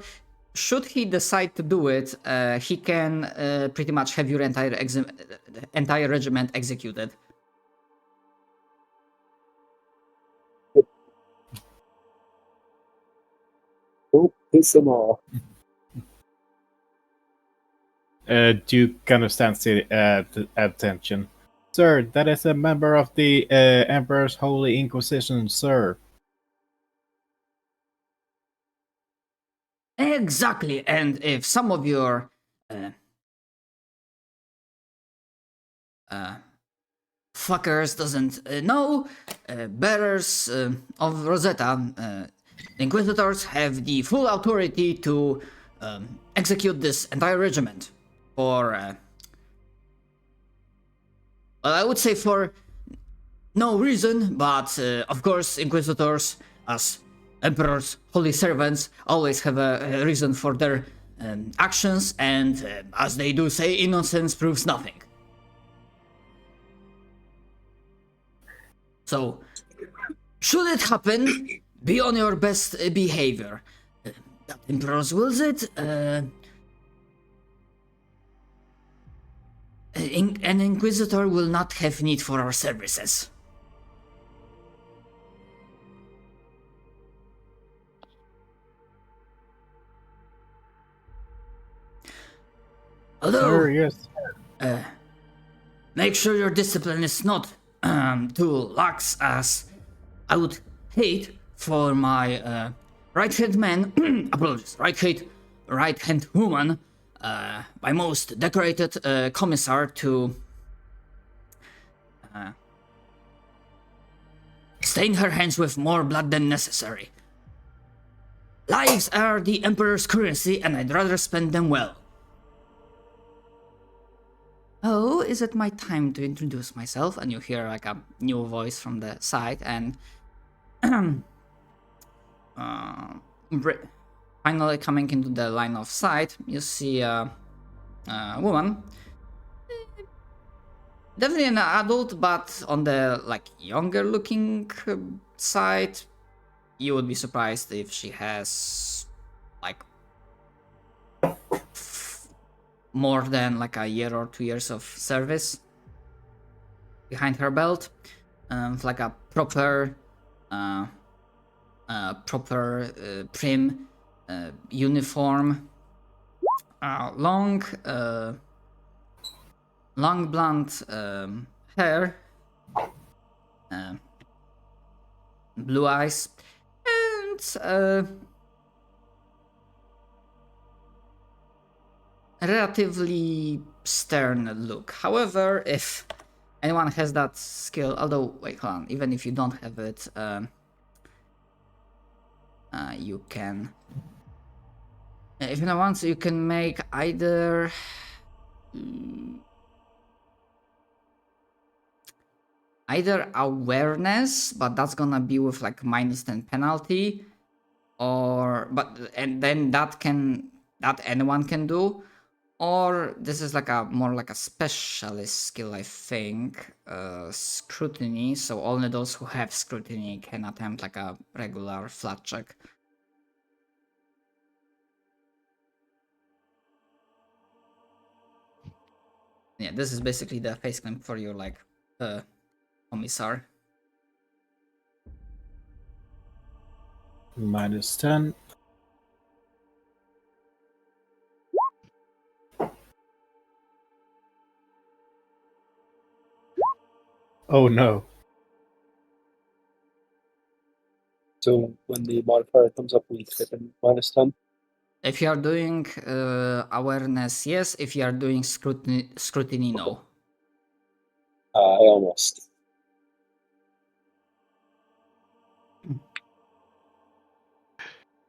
should he decide to do it, he can pretty much have your entire regiment executed. don't piss them off. Duke kind of stands at attention. Sir, that is a member of the Emperor's Holy Inquisition, sir. Exactly, and if some of your fuckers doesn't know, bearers of Rosetta, Inquisitors have the full authority to execute this entire regiment for, well, I would say for no reason, but of course, Inquisitors, as Emperor's holy servants, always have a reason for their actions, and as they do say, innocence proves nothing. So, should it happen, be on your best behavior. That Emperor's wills it. An Inquisitor will not have need for our services. Although, Sir, yes. make sure your discipline is not too lax, as I would hate for my right-hand man, apologies, right-hand woman, my most decorated commissar to stain her hands with more blood than necessary. Lives are the Emperor's currency, and I'd rather spend them well. Oh, is it my time to introduce myself? And you hear like a new voice from the side, and finally coming into the line of sight, you see a woman. Definitely an adult, but on the like younger looking side. You would be surprised if she has like more than like a year or 2 years of service behind her belt. Like a proper prim uniform, long blonde hair, blue eyes, and relatively stern look. However, if anyone has that skill, although wait, hold on, even if you don't have it, you can. If you want, you can make either awareness, but that's gonna be with like -10 penalty, and then that anyone can do, or this is like a more like a specialist skill, I think. Scrutiny, so only those who have scrutiny can attempt like a regular flat check. Yeah, this is basically the face clamp for your like commissar. -10. Oh no. So when the modifier comes up, we type in -10. If you are doing awareness, yes. If you are doing scrutiny, no. I almost.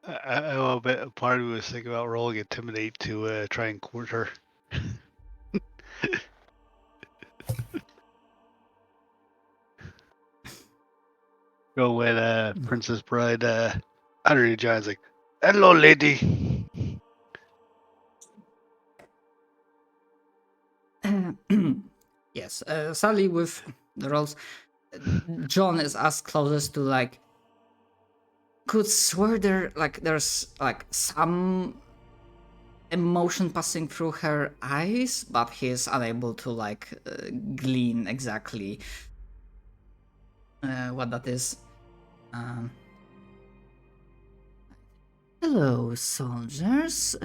I know a bit. Part of me was thinking about rolling intimidate to try and court her. Go when Princess Bride Henry John's like, "Hello, lady." Yes, Sally with the rolls. John is as closest to like. Could swear there's like some emotion passing through her eyes, but he's unable to like glean exactly what that is. Hello, soldiers.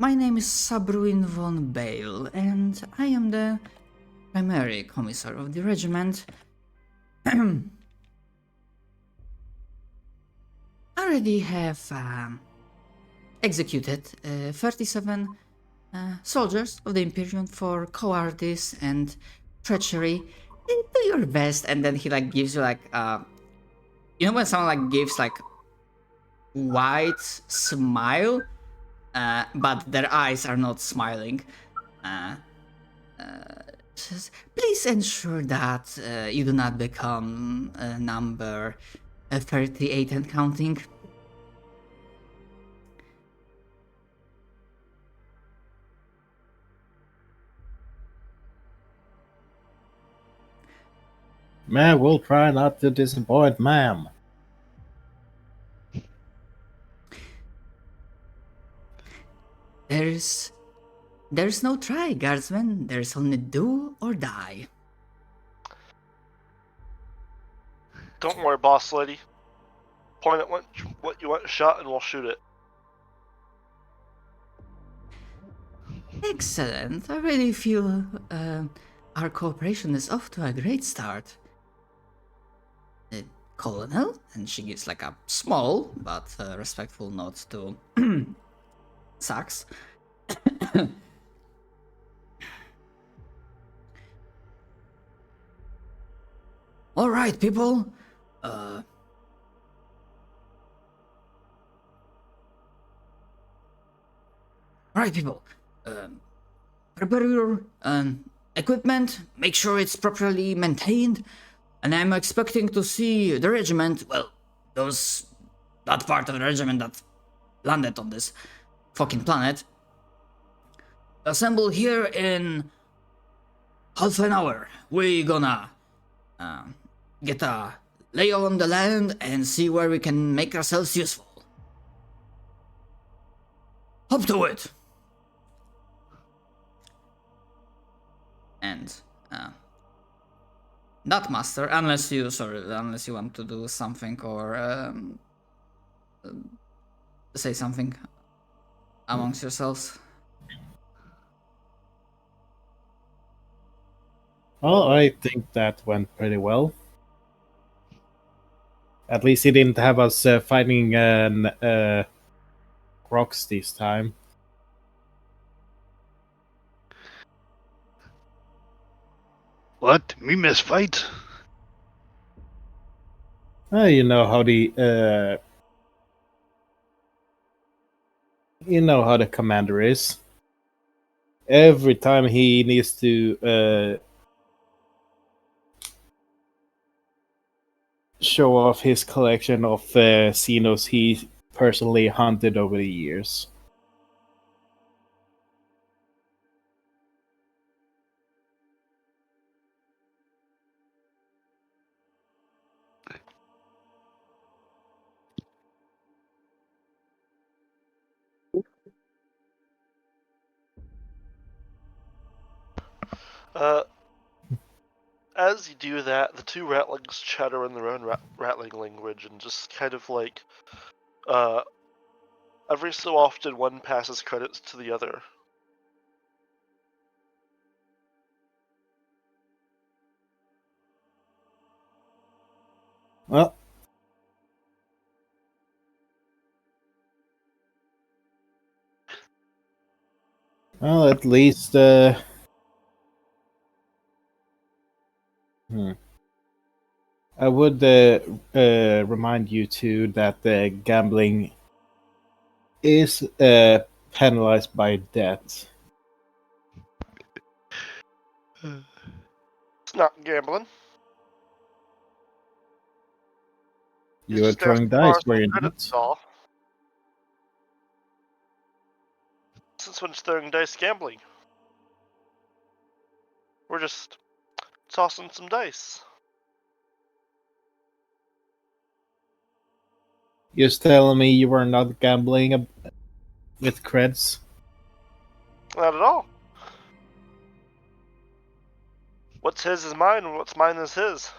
My name is Sabruin von Bale, and I am the primary commissar of the regiment. Already have executed 37 soldiers of the Imperium for cowardice and treachery. Do your best, and then he like gives you like you know when someone like gives like wide smile, but their eyes are not smiling. Says, please ensure that you do not become number 38 and counting. Man, we'll try not to disappoint, ma'am. There's no try, guardsman. There's only do or die. Don't worry, boss lady. Point at what you want shot and we'll shoot it. Excellent. I really feel our cooperation is off to a great start. Colonel, and she gives like a small but respectful nod to Sax. All right, people. Prepare your equipment. Make sure it's properly maintained. And I'm expecting to see the regiment. Well, that part of the regiment that landed on this fucking planet. Assemble here in half an hour. We gonna get a lay on the land and see where we can make ourselves useful. Up to it! And that master, unless you want to do something or say something amongst yourselves. Well, I think that went pretty well. At least he didn't have us fighting rocks this time. What? Me miss fight? You know how the commander is. Every time he needs to show off his collection of Xenos he personally hunted over the years. As you do that, the two ratlings chatter in their own rattling language and just kind of like, every so often one passes credits to the other. Well, at least I would remind you too that gambling is penalized by debt. It's not gambling. You were throwing dice, were you not? All. Since when's throwing dice gambling? We're just tossing some dice. You're telling me you were not gambling with creds? Not at all. What's his is mine, and what's mine is his.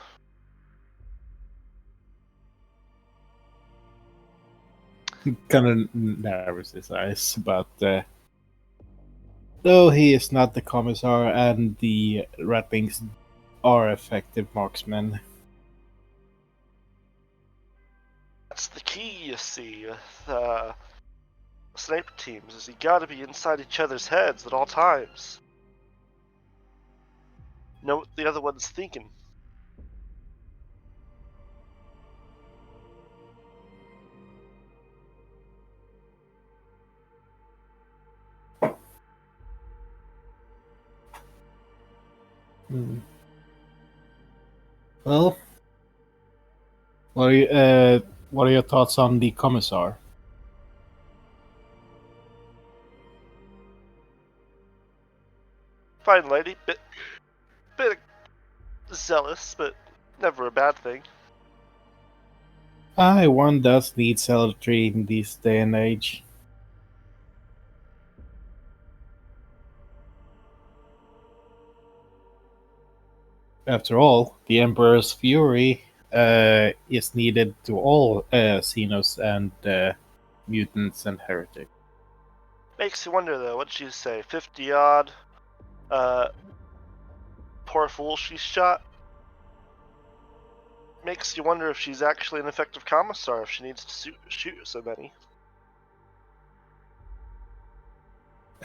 Kind of narrows his eyes, but though he is not the commissar and the ratlings are effective marksmen. That's the key, you see, with sniper teams, is you gotta be inside each other's heads at all times. Know what the other one's thinking. Well, what are your thoughts on the commissar? Fine lady, bit zealous, but never a bad thing. One does need zealotry in this day and age. After all, the Emperor's fury is needed to all Xenos and mutants and heretics. Makes you wonder though, what'd she say? 50 odd? Poor fool she shot? Makes you wonder if she's actually an effective commissar if she needs to shoot so many.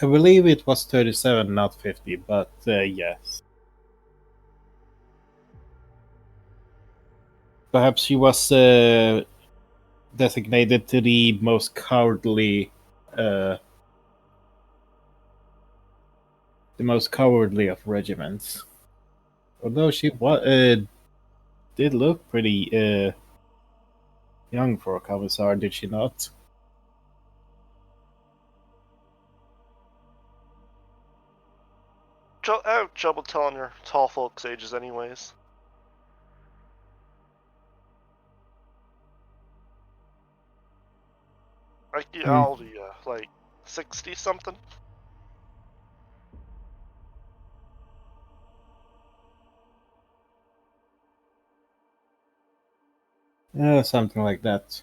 I believe it was 37, not 50, but yes. Perhaps she was designated to the most cowardly, the most cowardly of regiments. Although she did look pretty young for a commissar, did she not? I have trouble telling your tall folks' ages anyways. Like, how old are you? Like, 60 something? Something like that.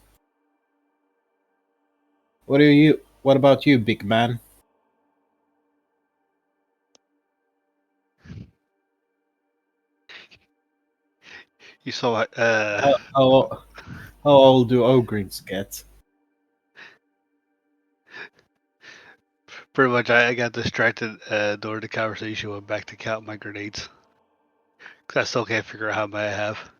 What about you, big man? You saw How old do Ogryns get? pretty much. I got distracted during the conversation. Went back to count my grenades. 'Cause I still can't figure out how many I have.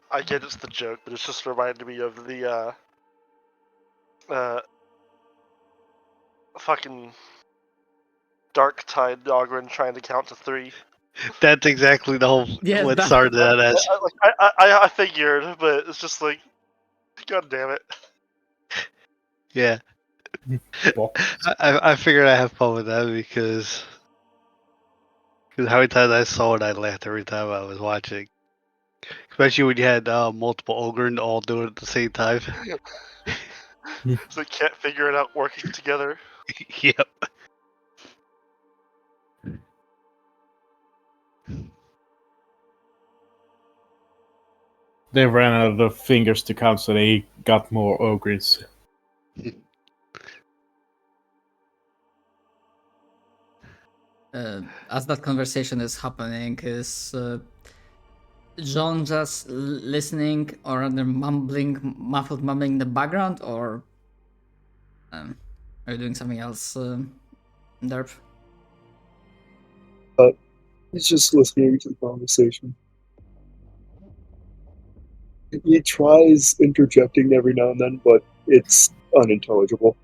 I get it's the joke, but it's just reminded me of the fucking Dark Tide Dogrin trying to count to 3. That's exactly the whole Yes, what that- started that as. I figured, but it's just like, god damn it. Yeah, Box. I figured I have fun with that because how many times I saw it, I laughed every time I was watching. Especially when you had multiple Ogren all doing it at the same time. So they can't figure it out working together. Yep. They ran out of fingers to count, so they got more Ogryns. As that conversation is happening, is John just listening or rather muffled mumbling in the background, or are you doing something else, Derp? He's just listening to the conversation. He tries interjecting every now and then, but it's unintelligible.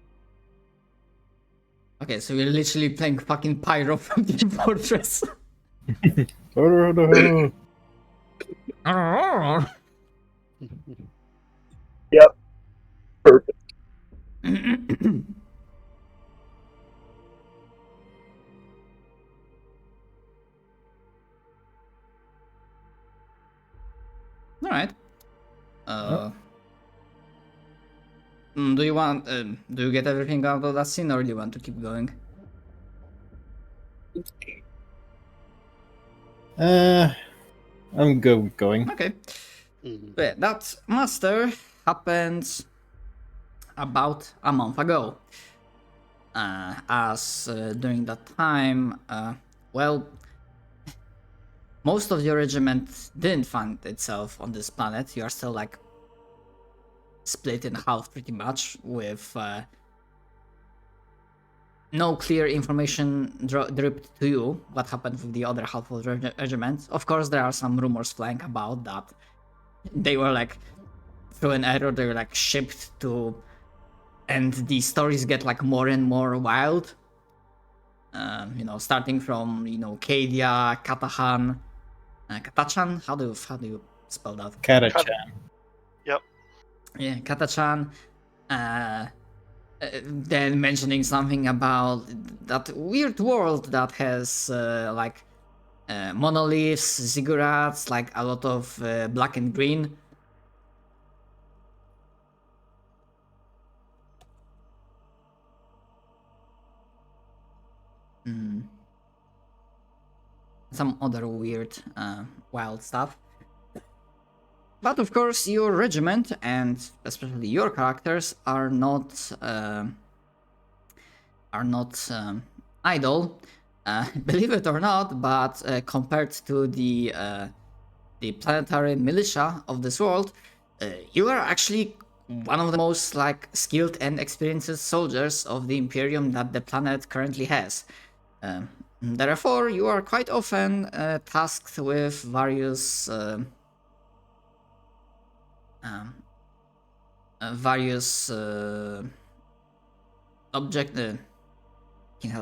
Okay, so we're literally playing fucking Pyro from the Fortress. Yep. Perfect. All right. Do you want? Do you get everything out of that scene, or do you want to keep going? I'm good with going. Okay. Mhm. But that master happened about a month ago. As during that time, well, most of your regiment didn't find itself on this planet. You are still like split in half pretty much, with no clear information dripped to you what happened with the other half of the regiment. Of course, there are some rumors flying about that they were like, through an error, they were like shipped to, and the stories get like more and more wild. Starting from Cadia, Katahan, Katachan. How do you spell that? Karachan. Yep. Yeah, Katachan. Then mentioning something about that weird world that has monoliths, ziggurats, like a lot of black and green. some other weird, wild stuff. But of course, your regiment and especially your characters are not idle, believe it or not. But compared to the planetary militia of this world, you are actually one of the most like skilled and experienced soldiers of the Imperium that the planet currently has. Therefore, you are quite often tasked with various object.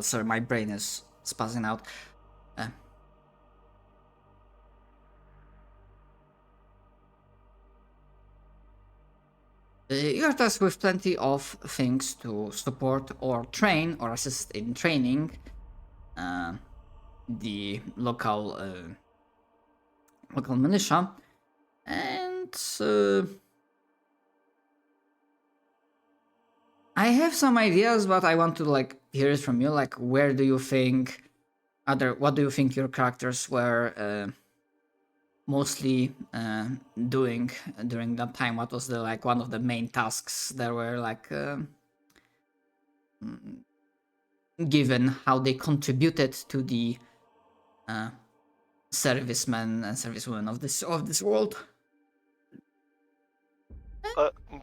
Sorry, my brain is spazzing out. You are tasked with plenty of things to support or train or assist in training the local militia, and I have some ideas, but I want to like hear it from you. Like, where do you think what do you think your characters were mostly doing during that time? What was the like one of the main tasks that were like given? How they contributed to the servicemen and servicewomen of this world?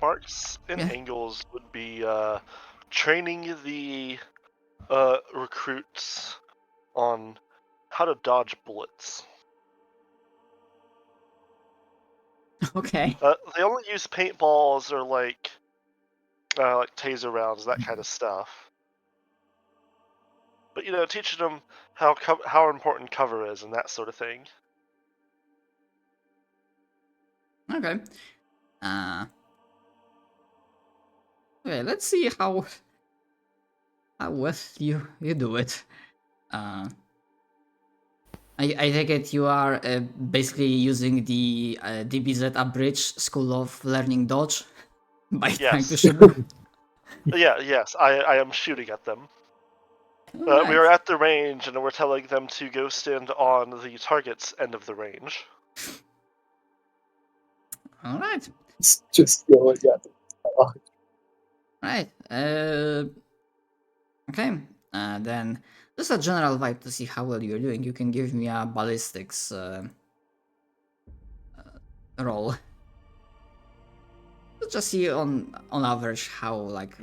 Marks and Yeah. Angles would be training the recruits on how to dodge bullets. Okay. They only use paintballs or like taser rounds, that kind of stuff. But teaching them how important cover is and that sort of thing. Okay. Okay, let's see how well you do it. I take it you are basically using the DBZ Abridged School of Learning Dodge by trying to Yes. shoot them. Yes, I am shooting at them. We Alright. are at the range, and we're telling them to go stand on the target's end of the range. Alright. It's just going at the Right. Okay. Then just a general vibe to see how well you're doing. You can give me a ballistics roll. Let's just see on average how like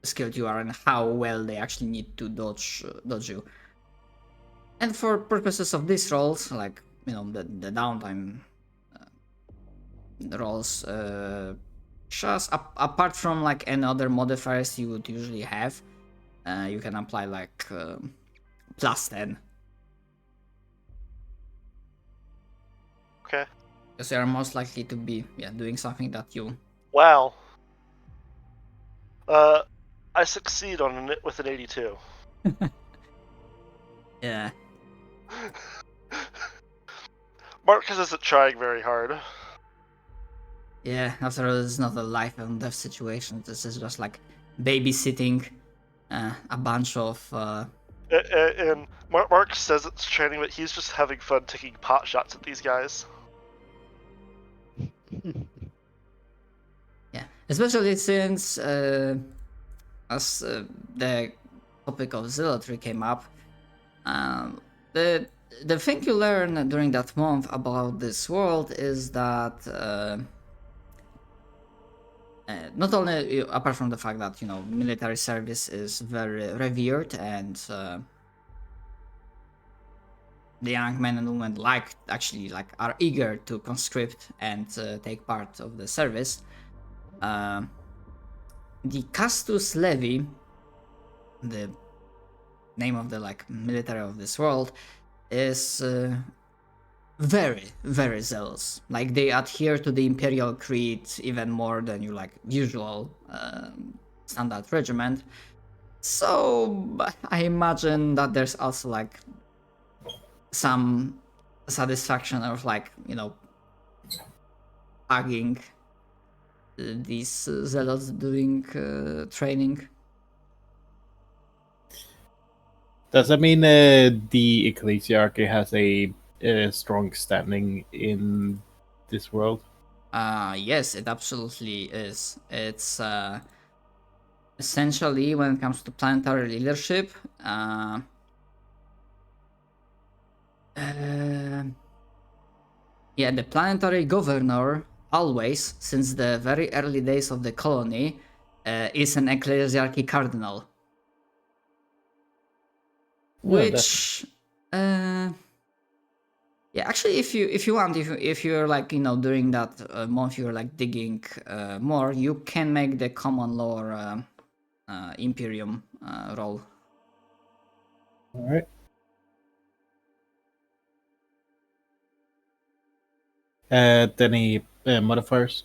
skilled you are and how well they actually need to dodge you. And for purposes of these rolls, like the downtime rolls, just apart from like any other modifiers you would usually have, you can apply like plus 10. Okay. Because you are most likely to be doing something that you. Wow. I succeed on it with an 82. Yeah. Marcus isn't trying very hard. Yeah, after all, it's not a life and death situation. This is just like babysitting a bunch of. And Mark says it's training, but he's just having fun taking pot shots at these guys. Yeah, especially since as the topic of zealotry came up, the thing you learn during that month about this world is that not only apart from the fact that military service is very revered and the young men and women are eager to conscript and take part of the service. The Castus Levy, the name of the military of this world, is very, very zealous. Like, they adhere to the Imperial Creed even more than your usual standard regiment. So I imagine that there's also some satisfaction of hugging these zealots during training. Does that mean the ecclesiarchy has a strong standing in this world? Yes, it absolutely is. It's essentially, when it comes to planetary leadership, yeah, the planetary governor always, since the very early days of the colony, is an ecclesiarchy cardinal. Which, yeah, actually, if you want, if you're like during that month you're like digging more, you can make the common lore Imperium roll. All right. Any modifiers?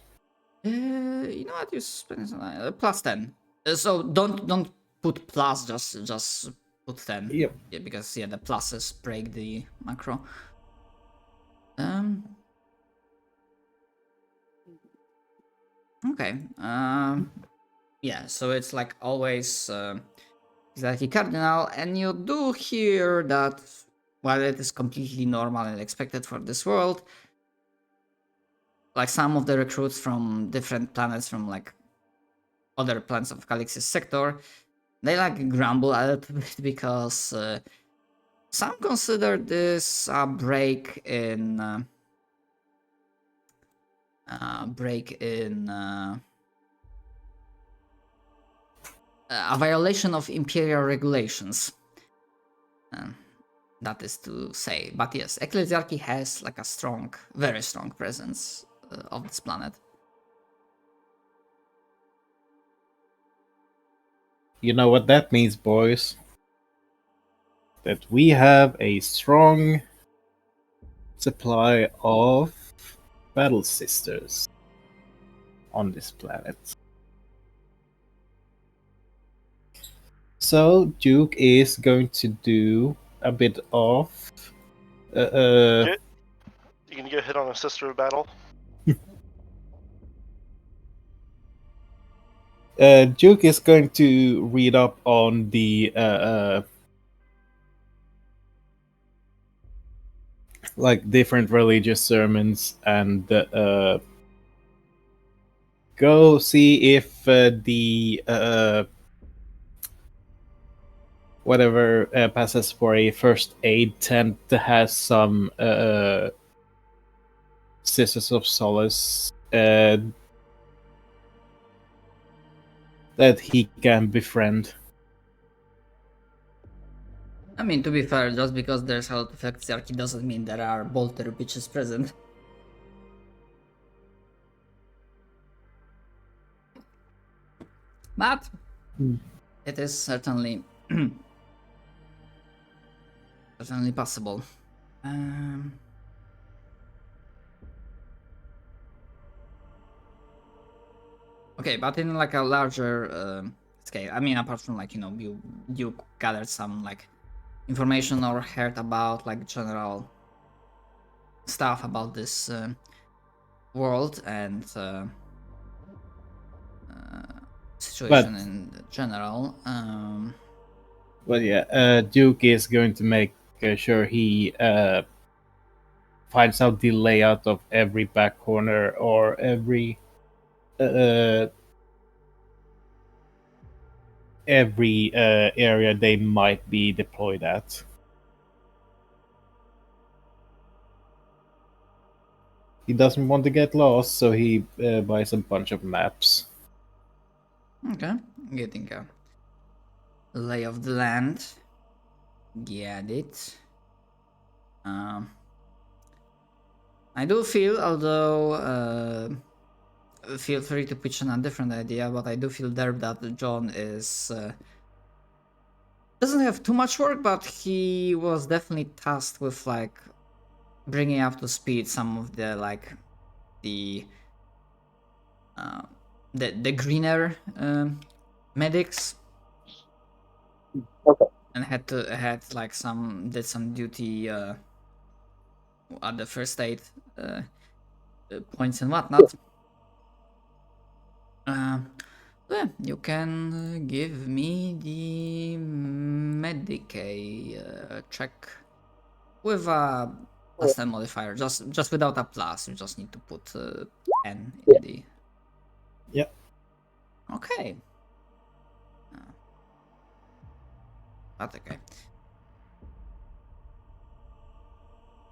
You know what? You spend +10. So don't put plus. Just put 10. Yep. Yeah, because the pluses break the macro. Okay. Yeah. So it's like always exactly cardinal, and you do hear that while it is completely normal and expected for this world, like some of the recruits from different planets from like other planets of Calix's sector, they like grumble a little bit because some consider this a break in a violation of imperial regulations. That is to say, but yes, ecclesiarchy has like a strong, very strong presence of this planet. You know what that means, boys? That we have a strong supply of battle sisters on this planet. So Duke is going to do a bit of You can get hit on a sister of battle. Duke is going to read up on the like different religious sermons and go see if the whatever passes for a first aid tent has some Sisters of Solace that he can befriend. I mean, to be fair, just because there's a lot of ecclesiarchy doesn't mean there are bolter bitches present. But it is certainly certainly possible. Okay, but in like a larger scale, I mean, apart from like you gathered some like information or heard about like general stuff about this world and situation in general. But yeah, Duke is going to make sure he finds out the layout of every back corner or every area they might be deployed at. He doesn't want to get lost, so he buys a bunch of maps. Okay, getting a lay of the land. Get it. I do feel, although feel free to pitch on a different idea, but I do feel there that John is doesn't have too much work, but he was definitely tasked with like bringing up to speed some of the like the greener medics. Okay. And had like did some duty at the first aid points and whatnot. So Yeah, you can give me the Medicae check with a plus 10 modifier, just without a plus. You just need to put 10 in the. Yep. Okay. That's okay.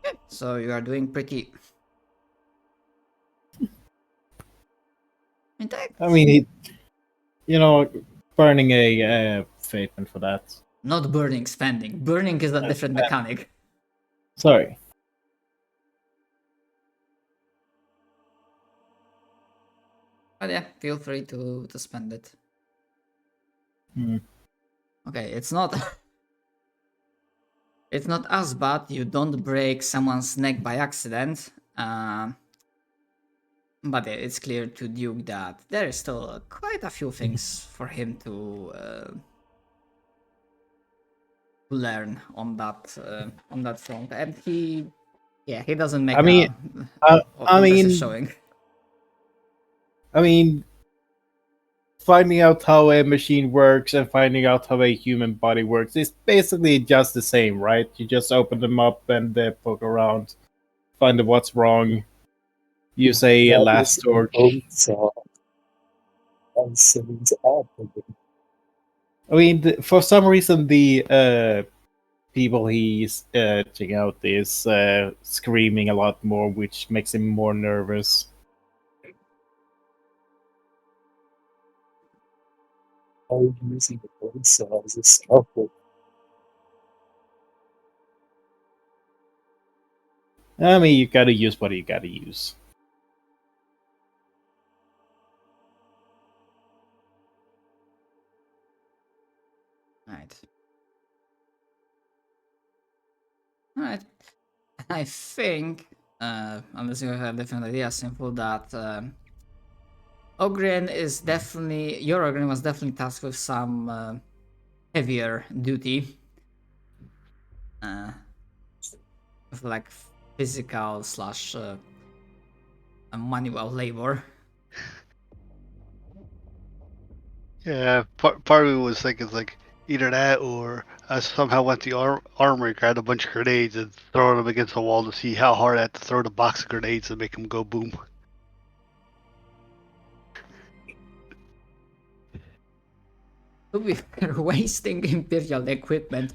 Yeah, so you are doing pretty. Intact. I mean, burning a statement for that. Not burning, spending. Burning is a different mechanic. Sorry. But yeah, feel free to spend it. Hmm. Okay, it's not. It's not as bad. You don't break someone's neck by accident. But yeah, it's clear to Duke that there is still quite a few things for him to learn on that front, and he doesn't make I mean, impressive showing. I mean, finding out how a machine works and finding out how a human body works is basically just the same, right? You just open them up and poke around, find out what's wrong, use a last torch. I mean, for some reason, the people he's checking out is screaming a lot more, which makes him more nervous. Are using the bone saw as a scalpel? I mean, you gotta use what you gotta use. Right. Alright. I think, unless you have a different idea, simple that Ogren is definitely, your Ogren was definitely tasked with some heavier duty. With like physical slash manual labor. Yeah, part of me was thinking like either that or I somehow went to the armory, grabbed a bunch of grenades and throw them against the wall to see how hard I had to throw the box of grenades and make them go boom. To be fair, wasting Imperial equipment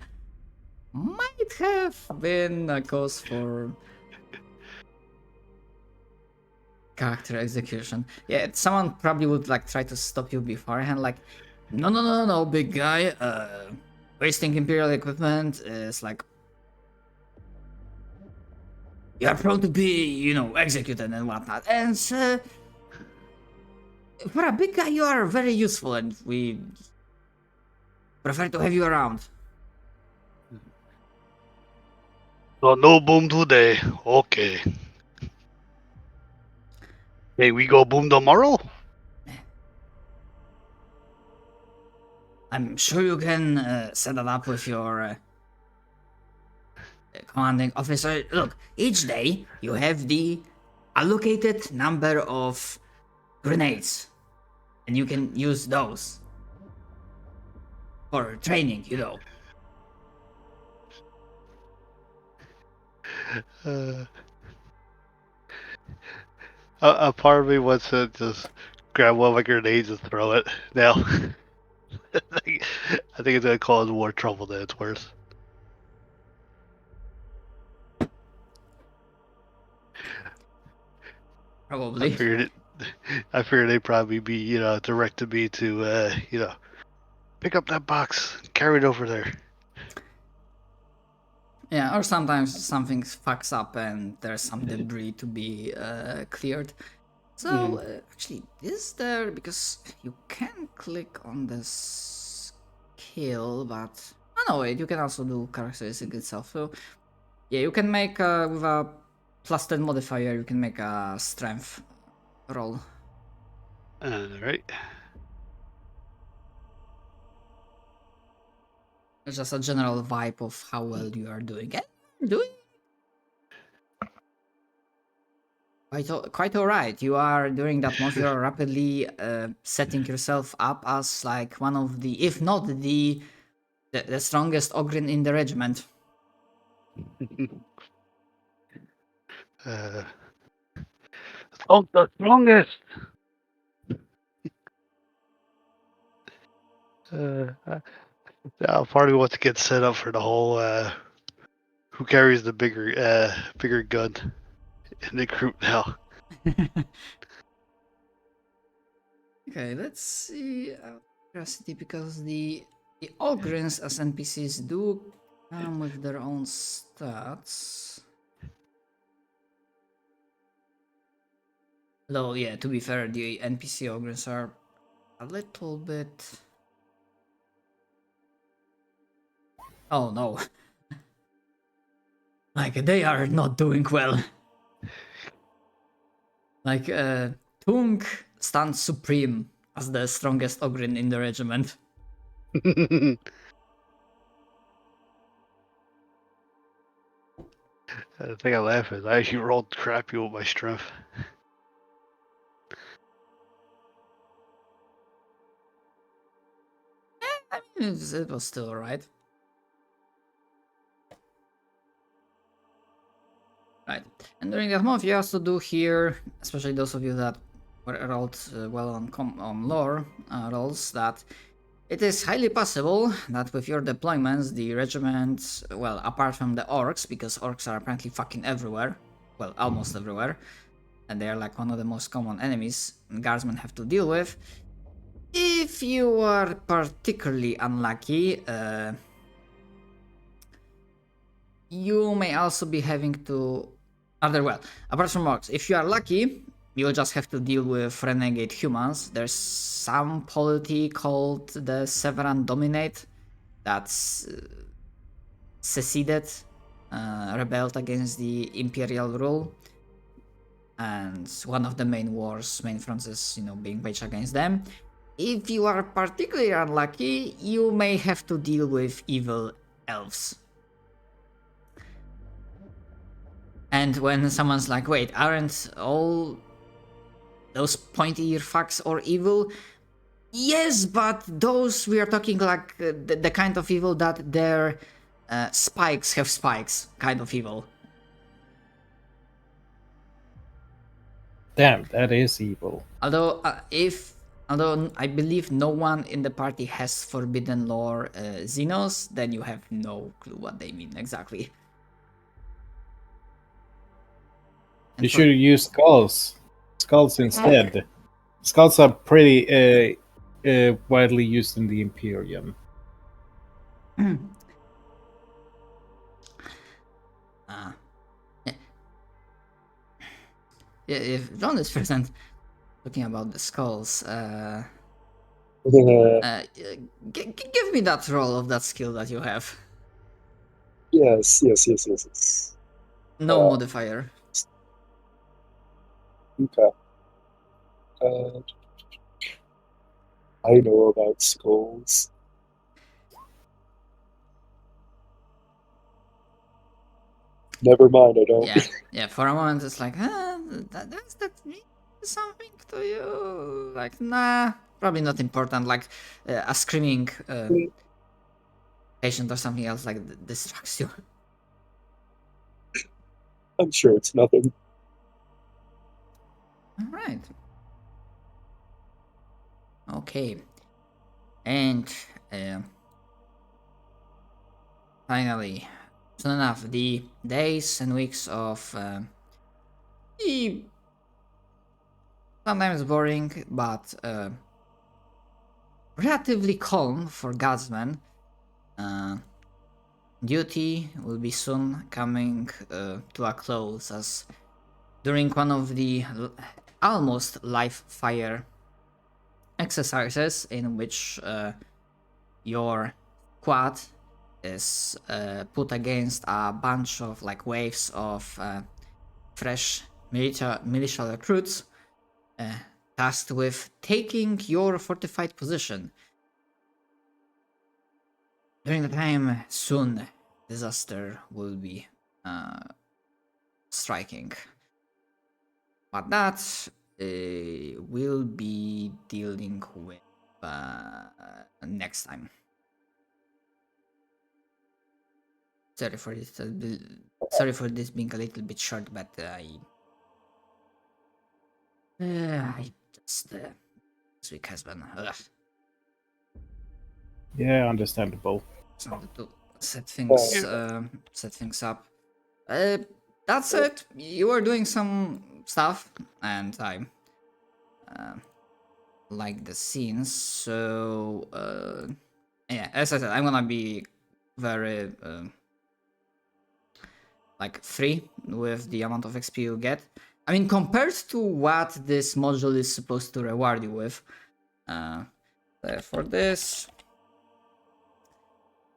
might have been a cause for character execution. Yeah, someone probably would like try to stop you beforehand, like, no, big guy. Wasting Imperial equipment is like you are prone to be, executed and whatnot. And for a big guy, you are very useful, and we prefer to have you around. So no boom today. Okay. Hey, we go boom tomorrow? I'm sure you can set that up with your commanding officer. Look, each day you have the allocated number of grenades, and you can use those for training. A part of me wants to just grab one of my grenades and throw it now. I think it's gonna cause more trouble than it's worth. Probably. I figured they'd probably be, directed me to, pick up that box, carry it over there. Yeah, or sometimes something fucks up and there's some debris to be cleared. So actually, is there, because you can click on the skill, but no, wait, you can also do characteristic itself. So yeah, you can make with a plus 10 modifier, you can make a strength roll. Alright. It's just a general vibe of how well you are doing. And you're doing Quite all right. You are during that month. You are rapidly setting yourself up as like one of the, if not the strongest Ogrin in the regiment. Oh, the strongest. Now, part of me wants to get set up for the whole who carries the bigger gun in the group now. Okay, let's see. Out of curiosity, because the Ogrins as NPCs do come with their own stats. Though, yeah, to be fair, the NPC Ogrins are a little bit. Oh no. Like, they are not doing well. Like, Tung stands supreme as the strongest Ogrin in the regiment. The thing I laugh is I actually rolled crappy with my strength. I mean, it was still alright. Right, and during that month, you also do hear, especially those of you that were rolled well on lore rolls, that it is highly possible that with your deployments, the regiment, well, apart from the orcs, because orcs are apparently fucking everywhere, well, almost everywhere, and they are like one of the most common enemies guardsmen have to deal with. If you are particularly unlucky, you may also be having to apart from orcs, if you are lucky, you'll just have to deal with renegade humans. There's some polity called the Severan Dominate that's seceded, rebelled against the imperial rule, and one of the main fronts is, being waged against them. If you are particularly unlucky, you may have to deal with evil elves. And when someone's like, wait, aren't all those pointy-ear fucks or evil? Yes, but those we are talking like the kind of evil that their spikes have spikes, kind of evil. Damn, that is evil. Although I believe no one in the party has forbidden lore Xenos, then you have no clue what they mean exactly. You should use skulls. Skulls instead. Skulls are pretty widely used in the Imperium. Yeah, if John is present, talking about the skulls, give me that roll of that skill that you have. Yes. No modifier. Okay. I know about skulls. Never mind, I don't. Yeah. For a moment, it's like, does that mean something to you? Like, nah, probably not important. Like, a screaming patient or something else like distracts you. I'm sure it's nothing. All right. Okay. And finally, soon enough, the days and weeks of the sometimes boring but relatively calm for guardsmen. Duty will be soon coming to a close, as during one of the almost live fire exercises in which your squad is put against a bunch of like waves of fresh militia recruits tasked with taking your fortified position. During the time, soon disaster will be striking. But that we'll be dealing with next time. Sorry for this. Sorry for this being a little bit short, but I just this week has been Yeah, understandable. something to set things up. That's it. You were doing some stuff, and I like the scenes. So yeah, as I said, I'm gonna be very like free with the amount of XP you get. I mean, compared to what this module is supposed to reward you with, for this,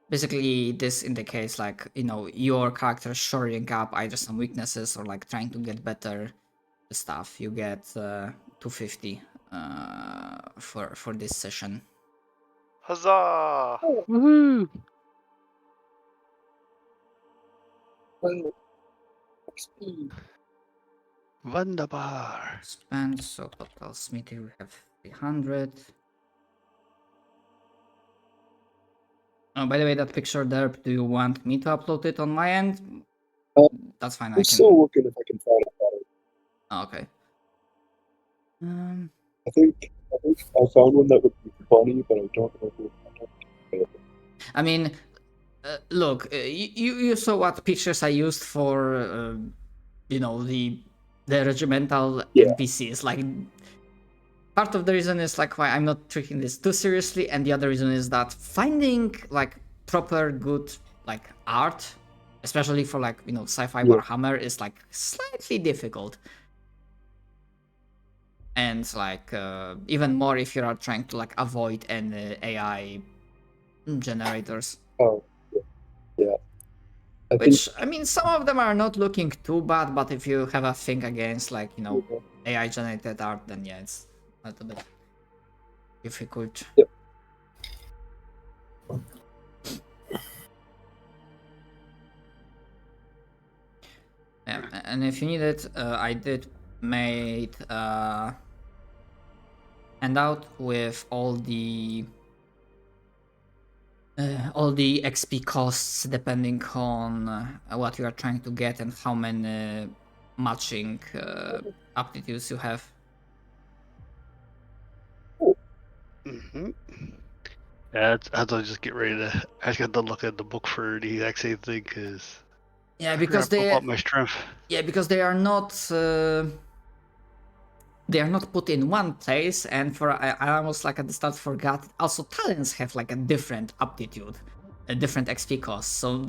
basically this indicates like, you know, your character shoring up either some weaknesses or like trying to get better stuff. You get 250 for this session. Huzzah! Woohoo! Well, XP. Wunderbar. Spend, so total smithy we have 300. Oh, by the way, that picture there, do you want me to upload it on my end? That's fine. I'm still looking if I can find it. Oh, okay. I think I found one that would be funny, but I don't know who. I mean, look, you saw what pictures I used for, you know, the regimental NPCs. Like, part of the reason is like why I'm not taking this too seriously, and the other reason is that finding like proper good like art, especially for like, you know, sci-fi Warhammer, is like slightly difficult. And like even more if you are trying to like avoid any AI generators. Oh, yeah. I mean, some of them are not looking too bad, but if you have a thing against like, you know, AI generated art, then yeah, it's a little bit difficult. Yep. Yeah, and if you need it, I did made handout with all the XP costs depending on what you are trying to get and how many matching aptitudes you have. Mm-hmm. Yeah, I have to just get ready to. I just got to look at the book for the exact same thing because. Yeah, because they up my strength. Yeah, because they are not put in one place, and for I almost like at the start forgot. Also, talents have like a different aptitude, a different XP cost. So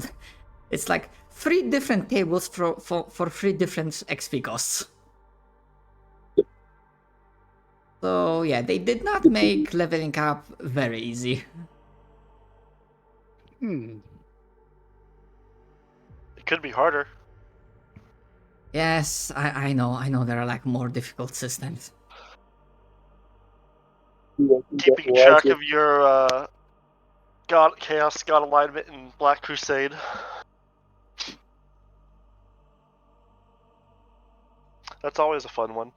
it's like 3 different tables for 3 different XP costs. So yeah, they did not make leveling up very easy. It could be harder. Yes, I know there are like more difficult systems. Keeping track of your Chaos God alignment in Black Crusade. That's always a fun one.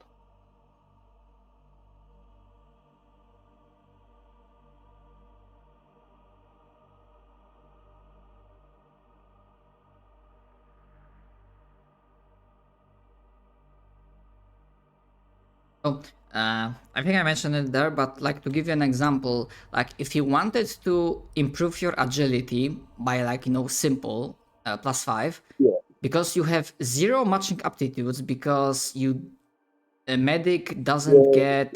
Oh, I think I mentioned it there, but like to give you an example, like if you wanted to improve your agility by like, you know, simple +5, because you have 0 matching aptitudes, because you medic doesn't get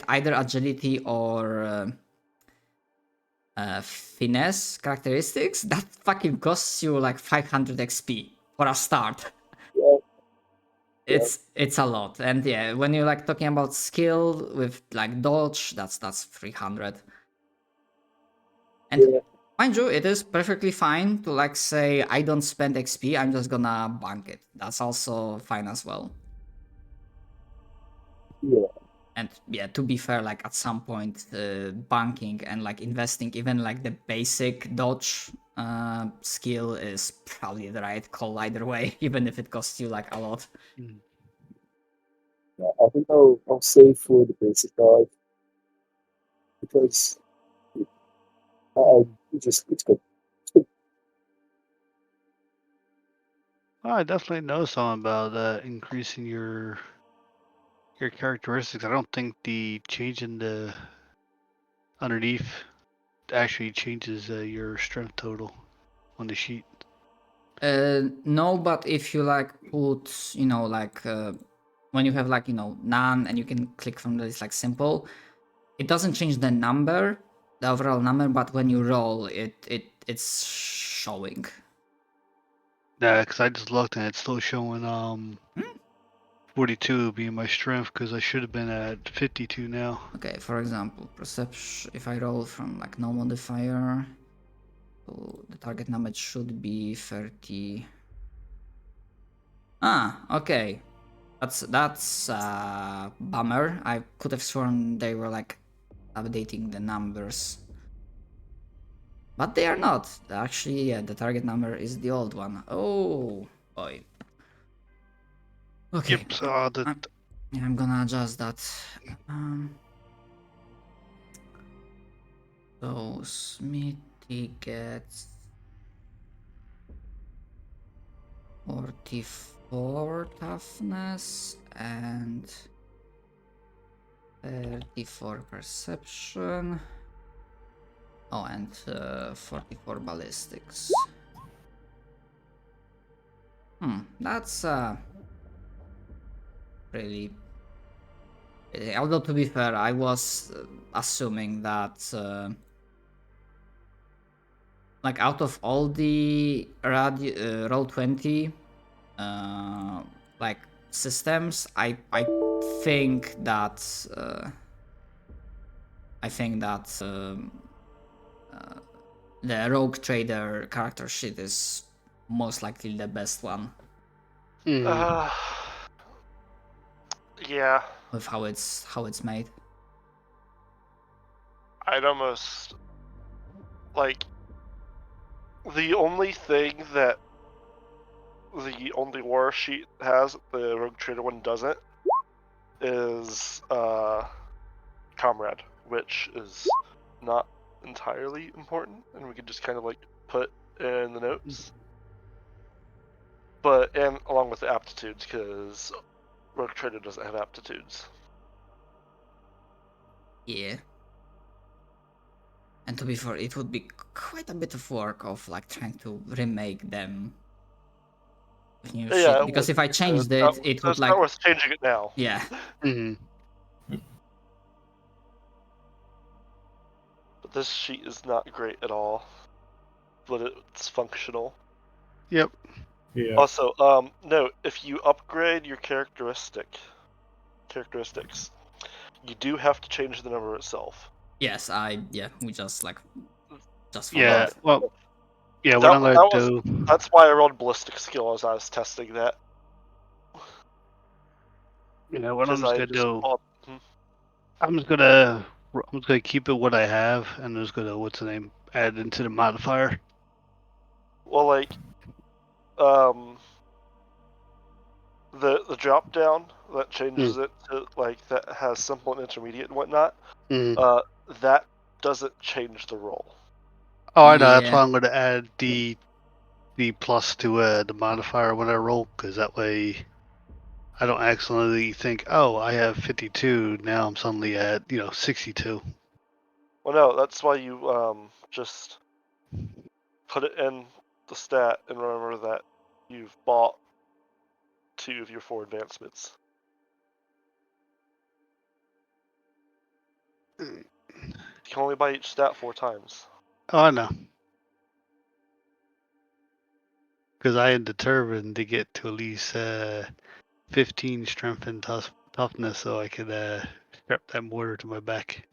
either agility or finesse characteristics, that fucking costs you like 500 XP for a start. It's a lot. And yeah, when you're like talking about skill with like dodge, that's 300. And mind you, it is perfectly fine to like say I don't spend XP, I'm just gonna bank it. That's also fine as well. And yeah, to be fair, like at some point banking and like investing even like the basic dodge skill is probably the right call either way, even if it costs you like a lot. I think I'll save for the basic dive because I just it's good. I definitely know something about increasing your characteristics. I don't think the change in the underneath actually changes your strength total on the sheet. No, but if you like put, like when you have like none, and you can click from this like simple, it doesn't change the number, the overall number, but when you roll, it's showing. Yeah, because I just looked and it's still showing 42 being my strength because I should have been at 52 now. Okay, for example, perception. If I roll from like no modifier, so the target number should be 30. Okay. That's bummer. I could have sworn they were like updating the numbers. But they are not. Actually, yeah, the target number is the old one. Oh boy. Okay. Yep, so I'm gonna adjust that. So Smithy gets 44 toughness and 34 perception. Oh, and 44 ballistics. That's really. Although to be fair, I was assuming that like out of all the Roll20 like systems, I think that the Rogue Trader character sheet is most likely the best one Yeah, with how it's made. I'd almost like the only thing that the only war sheet has, the Rogue Trader one doesn't, is Comrade, which is not entirely important, and we could just kind of like put in the notes. But and along with the aptitudes, because Rogue Trader doesn't have aptitudes. Yeah. And to be fair, it would be quite a bit of work of like trying to remake them with new shit. Because if I changed it, it would it's like not worth changing it now. yeah. But this sheet is not great at all, but it's functional. Yep. Yeah. Also, note, if you upgrade your characteristics, you do have to change the number itself. Yes, we just forgot. Yeah. Well. Yeah. What That- I'm gonna that do. That's why I rolled ballistic skill as I was testing that. Yeah. What I'm Because just I gonna just do. bought- I'm just gonna keep it what I have, and I'm just gonna add into the modifier. Well, like, the drop down that changes it to like that has simple and intermediate and whatnot. That doesn't change the roll. Oh, I know. That's Yeah. why I'm gonna add the plus to the modifier when I roll, because that way I don't accidentally think, oh, I have 52. Now I'm suddenly at 62. Well, no, that's why you just put it in the stat and remember that you've bought 2 of your 4 advancements. You can only buy each stat 4 times. Oh, I know. Because I had determined to get to at least 15 strength and toughness so I could strap that mortar to my back.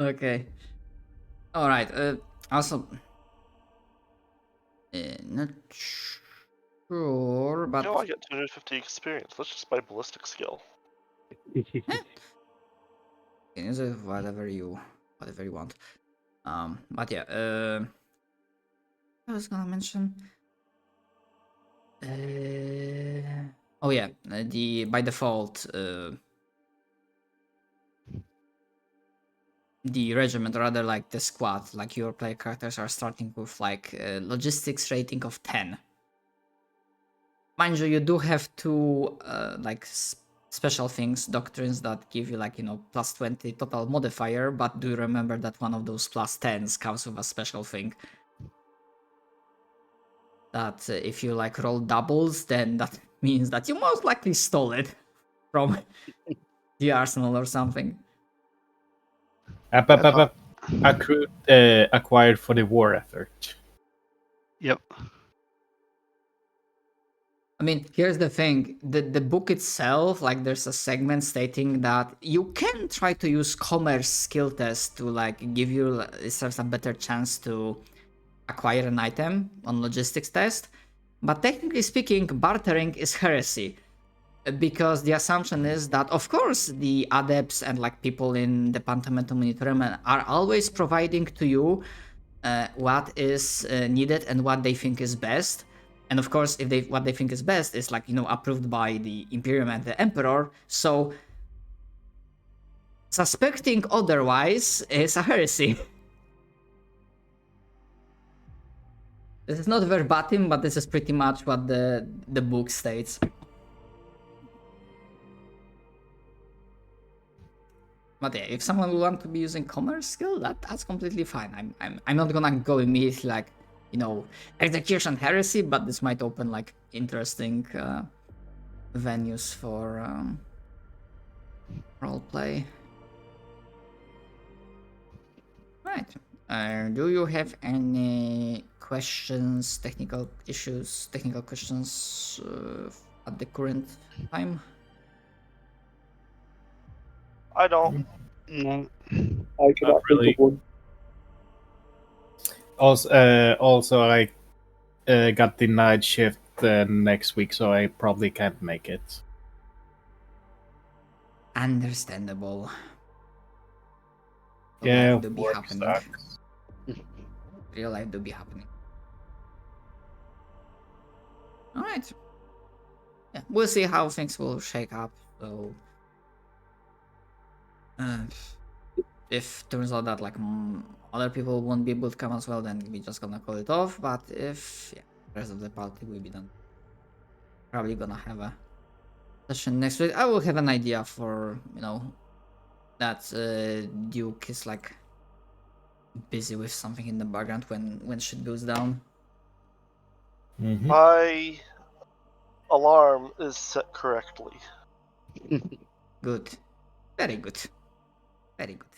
Okay. All right. Also, not sure, but I get 250 experience. Let's just buy ballistic skill. you can use it whatever you want. But yeah. I was gonna mention. Oh yeah, the by default, the regiment, or rather like the squad, like your player characters are starting with like a logistics rating of 10. Mind you, you do have two like special things, doctrines that give you like, you know, plus 20 total modifier, but do remember that one of those plus 10s comes with a special thing. That if you like roll doubles, then that means that you most likely stole it from the arsenal or something. Accrued, acquired for the war effort. Yep. I mean, here's the thing. The book itself, like there's a segment stating that you can try to use commerce skill test to like give you a better chance to acquire an item on logistics test. But technically speaking, bartering is heresy. Because the assumption is that, of course, the adepts and like people in the Departamento Monitorem are always providing to you what is needed and what they think is best. And of course, if what they think is best is like, you know, approved by the Imperium and the Emperor. So suspecting otherwise is a heresy. This is not verbatim, but this is pretty much what the book states. But yeah, if someone will want to be using commerce skill, that's completely fine. I'm not gonna go immediately like, you know, execution heresy, but this might open like interesting venues for roleplay. Right. Do you have any questions, technical issues, technical questions at the current time? I don't. No. I cannot think really. of one. Also, I got the night shift next week, so I probably can't make it. Understandable. Real Yeah, life do be work happening. sucks. Real life do be happening. All right. Yeah, we'll see how things will shake up. So, if turns out that like other people won't be able to come as well, then we're just gonna call it off. But if the rest of the party will be done, probably gonna have a session next week. I will have an idea for, you know, that Duke is like busy with something in the background when shit goes down. Mhm. My alarm is set correctly. Good. Very good. Very good.